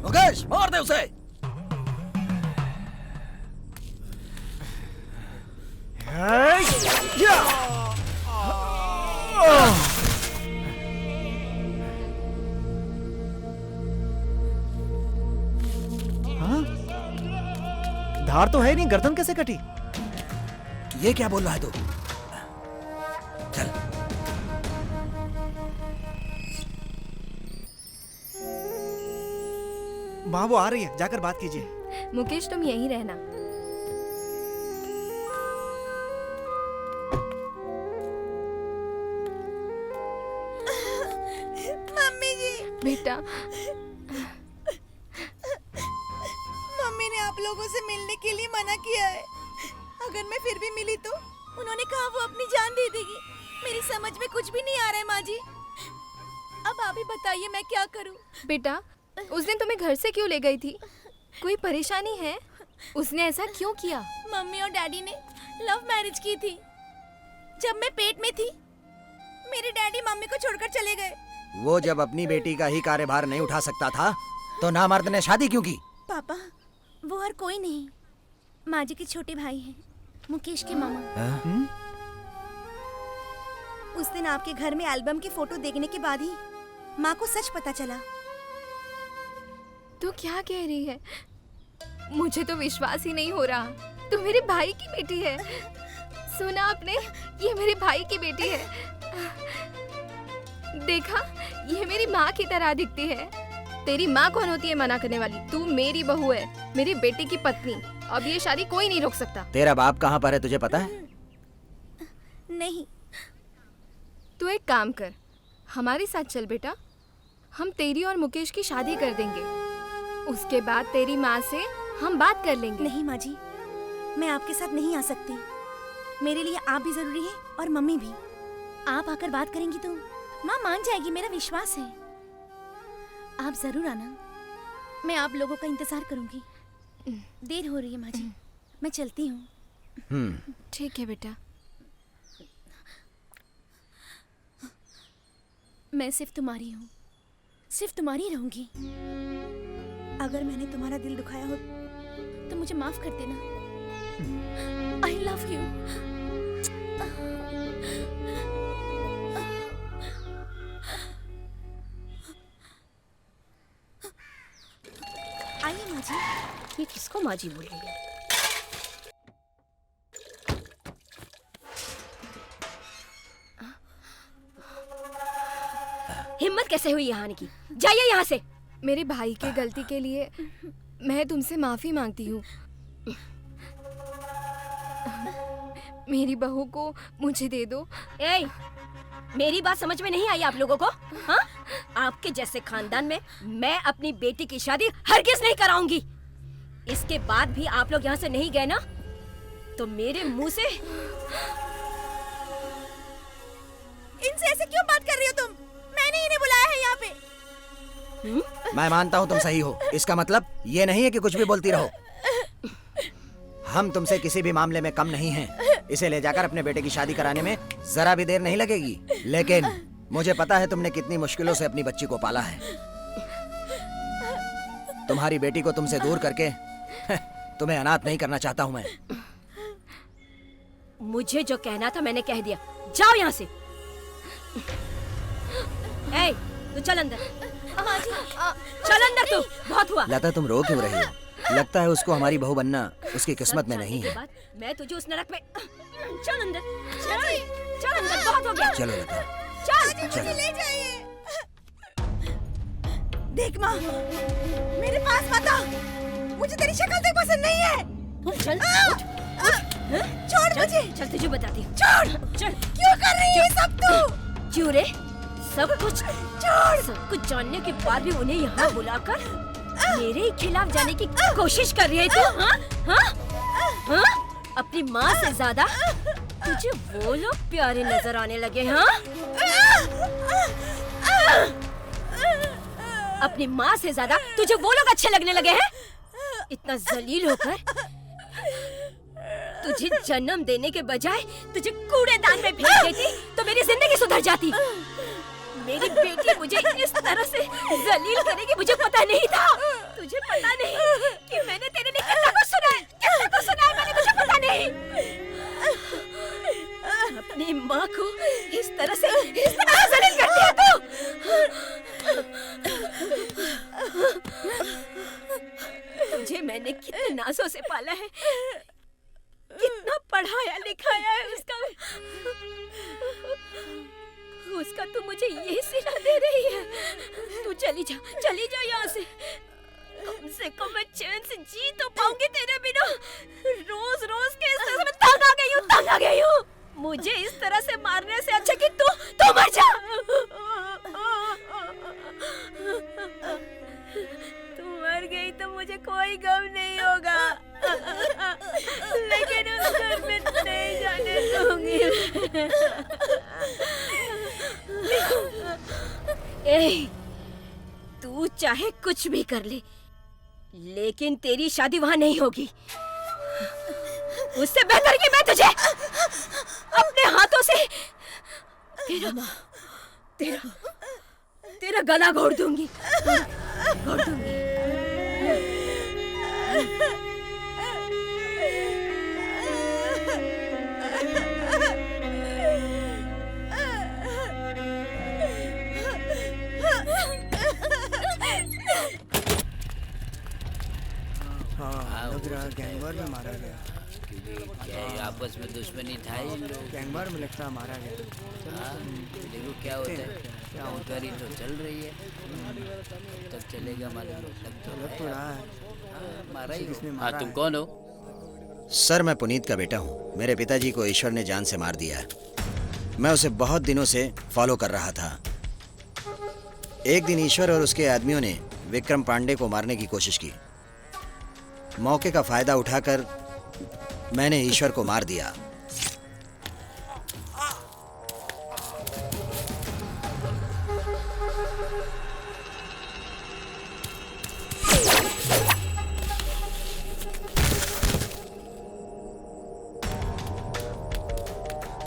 मुकेश मार दे उसे। हाँ? धार तो है नहीं, गर्दन कैसे कटी? ये क्या बोल रहा है तू? चल वहाँ वो आ रही है, जाकर बात कीजिए। मुकेश तुम यहीं रहना। मम्मी जी, बेटा मम्मी ने आप लोगों से मिलने के लिए मना किया है। अगर मैं फिर भी मिली तो उन्होंने कहा वो अपनी जान दे देगी। मेरी समझ में कुछ भी नहीं आ रहा है माँ जी। अब आप ही बताइए मैं क्या करूं? बेटा उस दिन तुम्हें घर से क्यों ले गई थी? कोई परेशानी है? उसने ऐसा क्यों किया? मम्मी और डैडी ने लव मैरिज की थी। जब मैं पेट में थी मेरे डैडी मम्मी को छोड़कर चले गए। वो जब अपनी बेटी का ही कार्यभार नहीं उठा सकता था तो नामर्द ने शादी क्यों की? पापा वो और कोई नहीं, माँ जी के छोटे भाई हैं, मुकेश के मामा। उस दिन आपके घर में एल्बम की फोटो देखने के बाद ही माँ को सच पता चला। तू क्या कह रही है? मुझे तो विश्वास ही नहीं हो रहा। तू मेरे भाई की बेटी है। सुना आपने? ये मेरे भाई की बेटी है। देखा, ये मेरी माँ की तरह दिखती है। तेरी माँ कौन होती है मना करने वाली? तू मेरी बहू है, मेरी बेटी की पत्नी। अब ये शादी कोई नहीं रोक सकता। तेरा बाप कहाँ पर है तुझे पता है? नहीं। तू एक काम कर, हमारे साथ चल बेटा। हम तेरी और मुकेश की शादी कर देंगे। उसके बाद तेरी माँ से हम बात कर लेंगे। नहीं माँ जी, मैं आपके साथ नहीं आ सकती। मेरे लिए आप भी जरूरी है और मम्मी भी। आप आकर बात करेंगी तो माँ मान जाएगी, मेरा विश्वास है। आप जरूर आना, मैं आप लोगों का इंतजार करूंगी। देर हो रही है माँ जी, मैं चलती हूँ। ठीक है बेटा। मैं सिर्फ तुम्हारी हूँ, सिर्फ तुम्हारी रहूंगी। अगर मैंने तुम्हारा दिल दुखाया हो तो मुझे माफ कर देना। I love you. आइए माँ जी। ये किसको माँ जी बोल रही है? हिम्मत कैसे हुई यहाँ आने की? जाइए यहाँ से। मेरे भाई की गलती के लिए मैं तुमसे माफी मांगती हूँ। मेरी बहू को मुझे दे दो। ए, मेरी बात समझ में नहीं आई आप लोगों को? हाँ? आपके जैसे खानदान में मैं अपनी बेटी की शादी हरगिज नहीं कराऊंगी। इसके बाद भी आप लोग यहाँ से नहीं गए ना, तो मेरे मुंह से। इनसे ऐसे क्यों बात कर रही हो तुम? मैंने इन्हें बुलाया है यहाँ पे। मैं मानता हूँ तुम सही हो। इसका मतलब ये नहीं है कि कुछ भी बोलती रहो। हम तुमसे किसी भी मामले में कम नहीं हैं। इसे ले जाकर अपने बेटे की शादी कराने में जरा भी देर नहीं लगेगी। लेकिन मुझे पता है तुमने कितनी मुश्किलों से अपनी बच्ची को पाला है। तुम्हारी बेटी को तुमसे दूर करके तुम्हें अनाथ नहीं करना चाहता हूँ मैं। मुझे जो कहना था मैंने कह दिया। जाओ यहाँ से। ए, तू चल अंदर। चल अंदर तू। बहुत हुआ। लता तुम रो क्यों रही हो? लगता है उसको हमारी बहू बनना उसकी किस्मत में नहीं है। मैं तुझे उस नरक में। चल अंदर। चल अंदर। बहुत हो गया। चलो लता। चल। मुझे ले जाइए। देख माँ, मेरे पास मत आ। मुझे तेरी शक्ल देख पसंद नहीं है। चल। छोड़ मुझे। चल तुझे बताती हूँ। छोड़। चल। क्यों कर रही है सब तू? क्यों रे? सब कुछ छोड़। सब कुछ जानने के बाद भी उन्हें यहाँ बुलाकर मेरे खिलाफ जाने की कोशिश कर रही है तू? हाँ? हाँ? हाँ? अपनी माँ से ज्यादा तुझे वो लोग प्यारे नजर आने लगे? हाँ? अपनी माँ से ज्यादा तुझे वो लोग अच्छे लगने लगे हैं? इतना जलील होकर तुझे जन्म देने के बजाय तुझे कूड़ेदान में फेंक देती तो मेरी जिंदगी सुधर जाती। मेरी बेटी मुझे इस तरह से जलील करेगी मुझे पता नहीं था। तुझे पता नहीं कि मैंने तेरे लिए कितना कुछ सुना है। कितना कुछ सुना है मैंने, मुझे पता नहीं। अपनी माँ को इस तरह से जलील करती है तू। तुझे मैंने कितने नाजों से पाला है, कितना पढ़ाया लिखाया है। उसका तू मुझे ये सिला दे रही है। तू चली जा यहाँ से। कम से कम मैं चैन से जी तो पाऊंगी तेरे बिना। रोज रोज के इस तरह से मैं तंग आ गई हूँ। मुझे इस तरह से मारने से अच्छा कि तू मर जा। तू मर गई तो मुझे कोई गम नहीं होगा, लेकिन उस घर में नहीं जाने दूंगी। ए, तू चाहे कुछ भी कर ले, लेकिन तेरी शादी वहां नहीं होगी। उससे बेहतर कि मैं तुझे अपने हाथों से तेरा गला घोट दूंगी। गैंगवार में मारा गया। क्या ये आपस में दुश्मनी था ये लोग? गैंगवार में लगता है मारा गया। हाँ, देखो क्या होता है। गाड़ी तो चल रही है, तब चलेगा मालूम लग तो रहा है। मारा ही हाँ, तुम कौन हो? सर, मैं पुनीत का बेटा हूँ। मेरे पिताजी को ईश्वर ने जान से मार दिया है। मैं उसे बहुत दिनों से फॉलो कर रहा था। एक दिन ईश्वर और उसके आदमियों ने विक्रम पांडे को मारने की कोशिश की। मौके का फायदा उठाकर मैंने ईश्वर को मार दिया।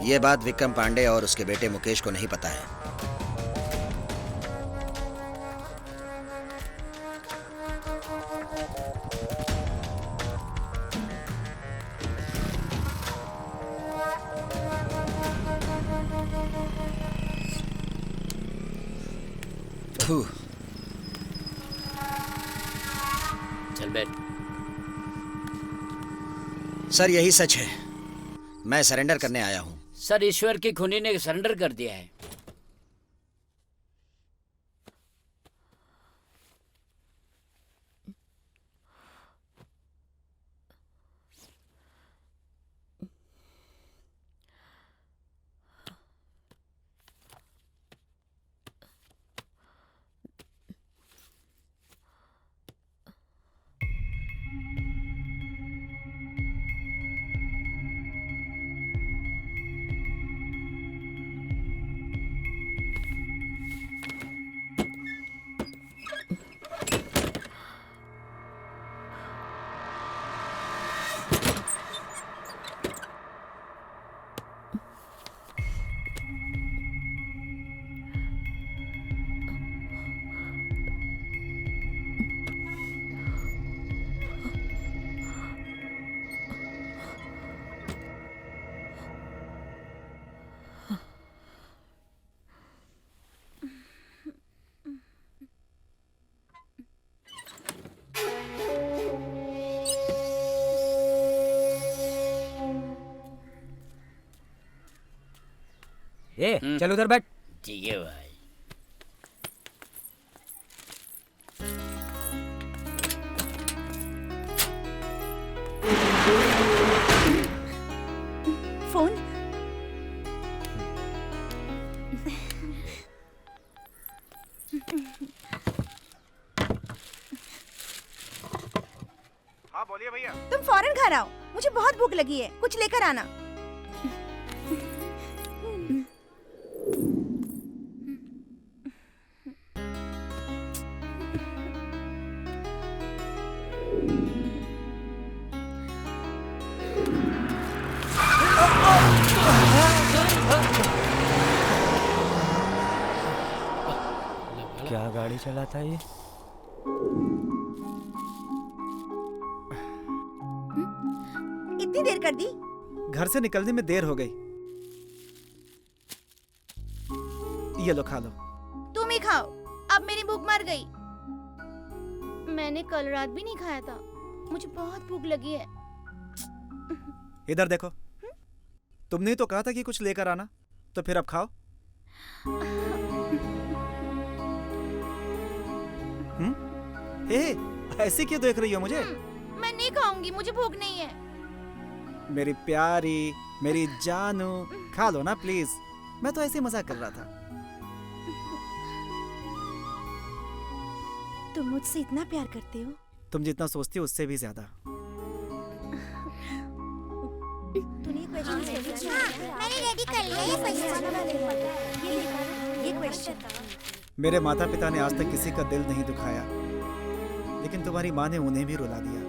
ये बात विक्रम पांडे और उसके बेटे मुकेश को नहीं पता है। चल बैठ। सर, यही सच है। मैं सरेंडर करने आया हूँ। सर, ईश्वर की खूनी ने सरेंडर कर दिया है। चल उधर बैठ। ठीक है भाई। फोन। हाँ बोलिए भैया। तुम फौरन घर आओ, मुझे बहुत भूख लगी है, कुछ लेकर आना। क्या गाड़ी चलाता है ये? इतनी देर कर दी? घर से निकलने में देर हो गई। ये लो, खा लो। तुम ही खाओ, अब मेरी भूख मर गई। मैंने कल रात भी नहीं खाया था, मुझे बहुत भूख लगी है। इधर देखो, तुमने तो कहा था कि कुछ लेकर आना, तो फिर अब खाओ। ऐसे क्यों देख रही हो मुझे? मैं नहीं खाऊंगी, मुझे भूख नहीं है। मेरी प्यारी, मेरी जानू, खा लो ना प्लीज। मैं तो ऐसे मजाक कर रहा था। तुम मुझसे इतना प्यार करते हो? तुम जितना सोचती हो उससे भी ज्यादा। तूने मैंने रेडी कर लिया ये क्वेश्चन। मेरे माता पिता ने आज तक किसी का दिल नहीं दुखाया, लेकिन तुम्हारी माँ ने उन्हें भी रुला दिया।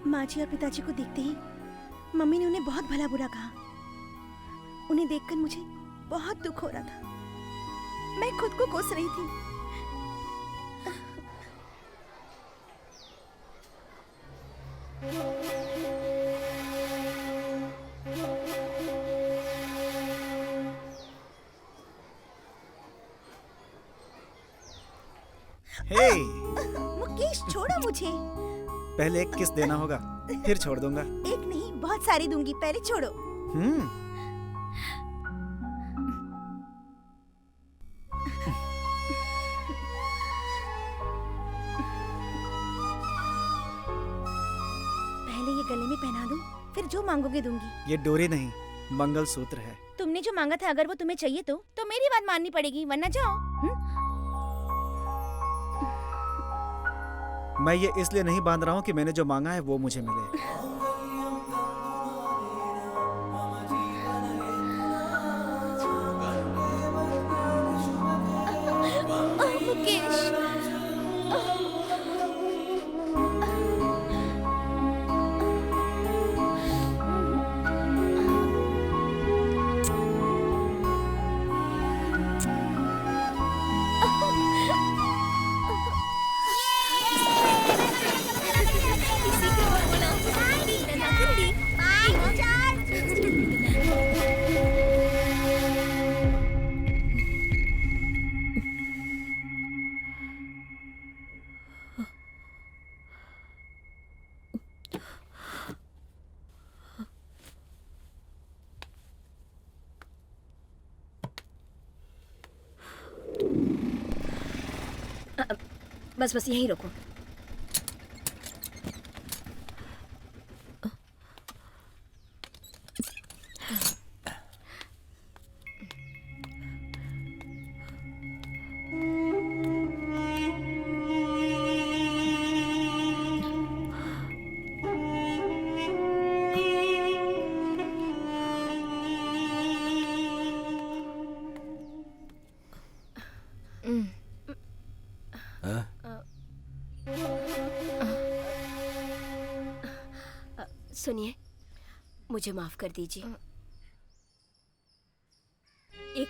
माँ जी और पिताजी को देखते ही मम्मी ने उन्हें बहुत भला बुरा कहा। उन्हें देखकर मुझे बहुत दुख हो रहा था। मैं खुद को कोस रही थी। मुकेश छोड़ो मुझे। पहले एक किस देना होगा, फिर छोड़ दूंगा। एक नहीं, बहुत सारी दूंगी, पहले छोड़ो। पहले ये गले में पहना दूं, फिर जो मांगोगे दूंगी। ये डोरी नहीं, मंगलसूत्र है। तुमने जो मांगा था अगर वो तुम्हें चाहिए तो मेरी बात माननी पड़ेगी, वरना जाओ। मैं ये इसलिए नहीं बांध रहा हूँ कि मैंने जो मांगा है वो मुझे मिले। बस बस यहीं रोको। सुनिए, मुझे माफ कर दीजिए। एक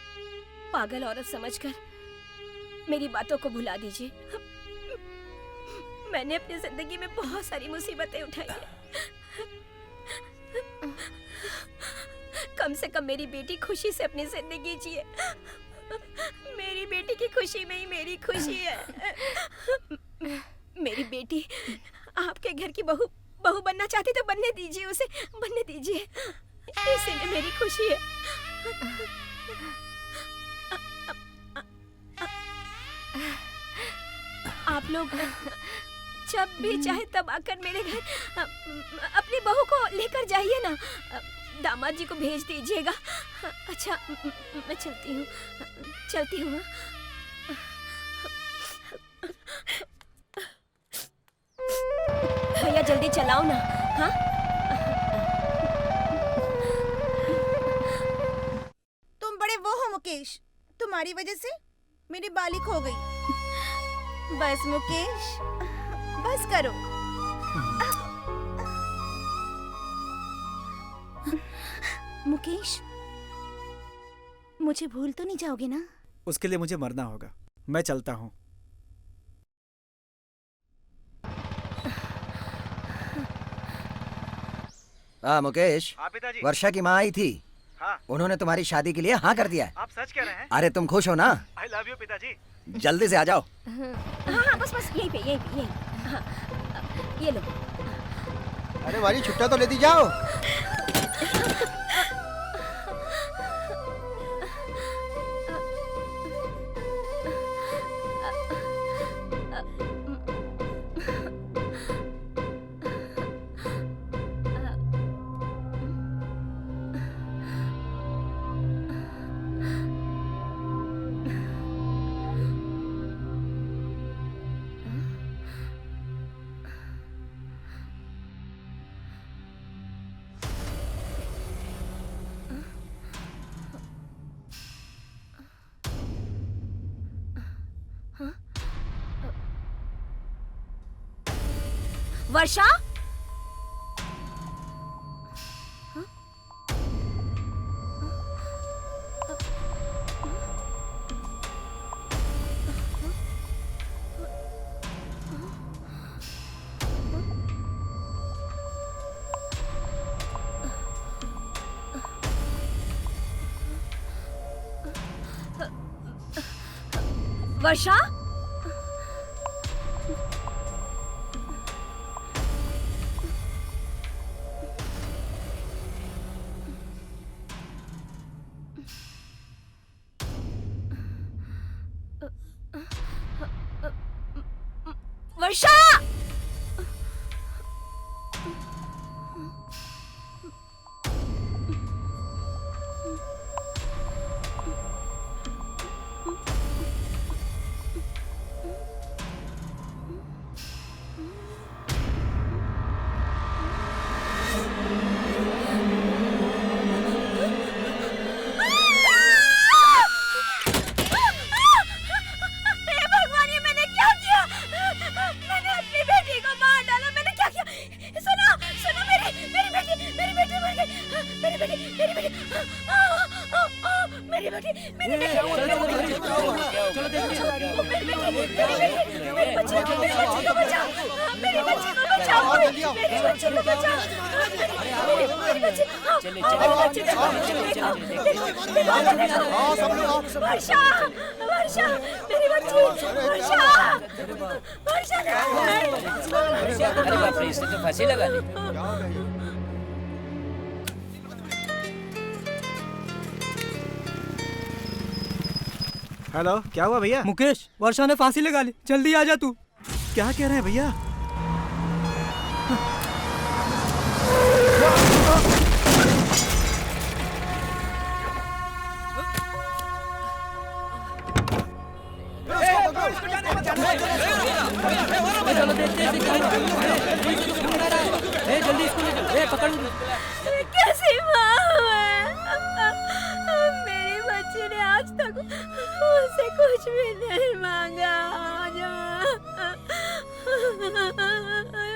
पागल औरत समझकर मेरी बातों को भुला दीजिए। मैंने अपनी जिंदगी में बहुत सारी मुसीबतें उठाई हैं। कम से कम मेरी बेटी खुशी से अपनी जिंदगी जिए। मेरी बेटी की खुशी में ही मेरी खुशी है। मेरी बेटी आपके घर की बहू बनना चाहती तो बनने दीजिए, उसे बनने दीजिए। इसीलिए मेरी खुशी है। आप लोग जब भी चाहे तब आकर मेरे घर अपनी बहू को लेकर जाइए ना। दामाद जी को भेज दीजिएगा। अच्छा, मैं चलती हूँ। भैया जल्दी चलाओ ना। हाँ, तुम बड़े वो हो मुकेश, तुम्हारी वजह से मेरी बाली खो गई। बस मुकेश, बस करो। मुकेश, मुझे भूल तो नहीं जाओगे ना? उसके लिए मुझे मरना होगा। मैं चलता हूँ। मुकेश, पिताजी। वर्षा की माँ आई थी। हाँ। उन्होंने तुम्हारी शादी के लिए हाँ कर दिया है। आप सच कह रहे हैं? अरे तुम खुश हो ना? I love you पिताजी। जल्दी से आ जाओ। हाँ, बस यहीं पे। हाँ, ये लो। अरे वाली छुट्टा तो लेती जाओ। वर्षा, वर्षा, वर्षा! अरे बाप रे, इसने तो फांसी लगा ली। हेलो, क्या हुआ भैया? मुकेश, वर्षा ने फांसी लगा ली, जल्दी आ जा तू। क्या कह रहे हैं भैया? जल्दी इसको ले चल, पकड़। कैसी माँ है? मेरी बच्ची ने आज तक मुझसे कुछ भी नहीं मांगा।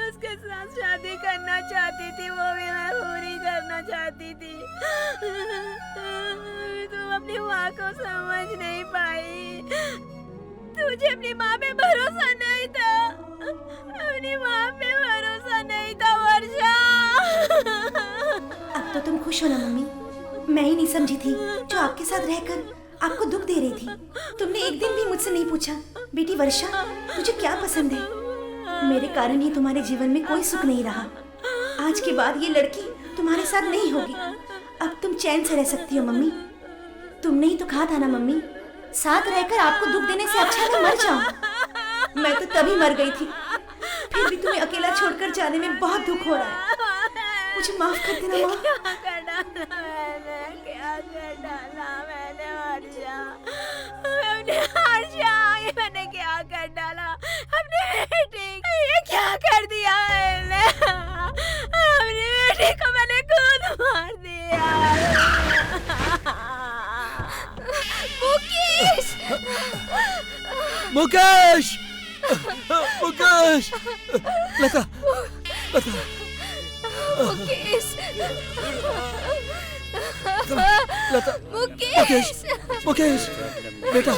उसके साथ शादी करना चाहती थी, वो भी मैं पूरी करना चाहती थी। तुम अपनी माँ को समझ नहीं पाई। तुझे अपनी माँ पे भरोसा नहीं था, अपनी माँ पे भरोसा नहीं था वर्षा। अब तो तुम खुश हो ना मम्मी? मैं ही नहीं समझी थी जो आपके साथ रहकर आपको दुख दे रही थी। तुमने एक दिन भी मुझसे नहीं पूछा, बेटी वर्षा तुझे क्या पसंद है? मेरे कारण ही तुम्हारे जीवन में कोई सुख नहीं रहा। आज के बाद ये लड़की तुम्हारे साथ नहीं होगी। अब तुम चैन से रह सकती हो मम्मी। तुमने ही तो कहा था ना मम्मी, साथ रहकर आपको दुख देने से अच्छा मैं मर जाऊं। मैं तो तभी मर गई थी, फिर भी तुम्हें अकेला छोड़कर जाने में बहुत दुख हो रहा है। मुझे माफ कर देना माँ। क्या कर डाला मैंने वर्षा? ये मैंने क्या कर डाला अपने बेटे? ये क्या कर दिया मैंने? अपनी बेटी को मैंने खुद मार दिया। मुकेश! मुकेश! मुकेश! लता! लता! मुकेश! लता! मुकेश! मुकेश! बेटा!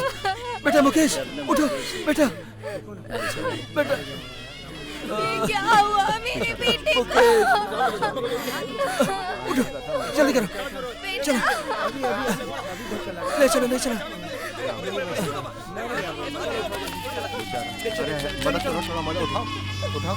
बेटा मुकेश! उठो! बेटा! बेटा! ये क्या हुआ मेरी बेटी को? उठो! जल्दी करो! चलो! ले चलो, ले चलो! मदद करो, थोड़ा मदद उठाओ, उठाओ।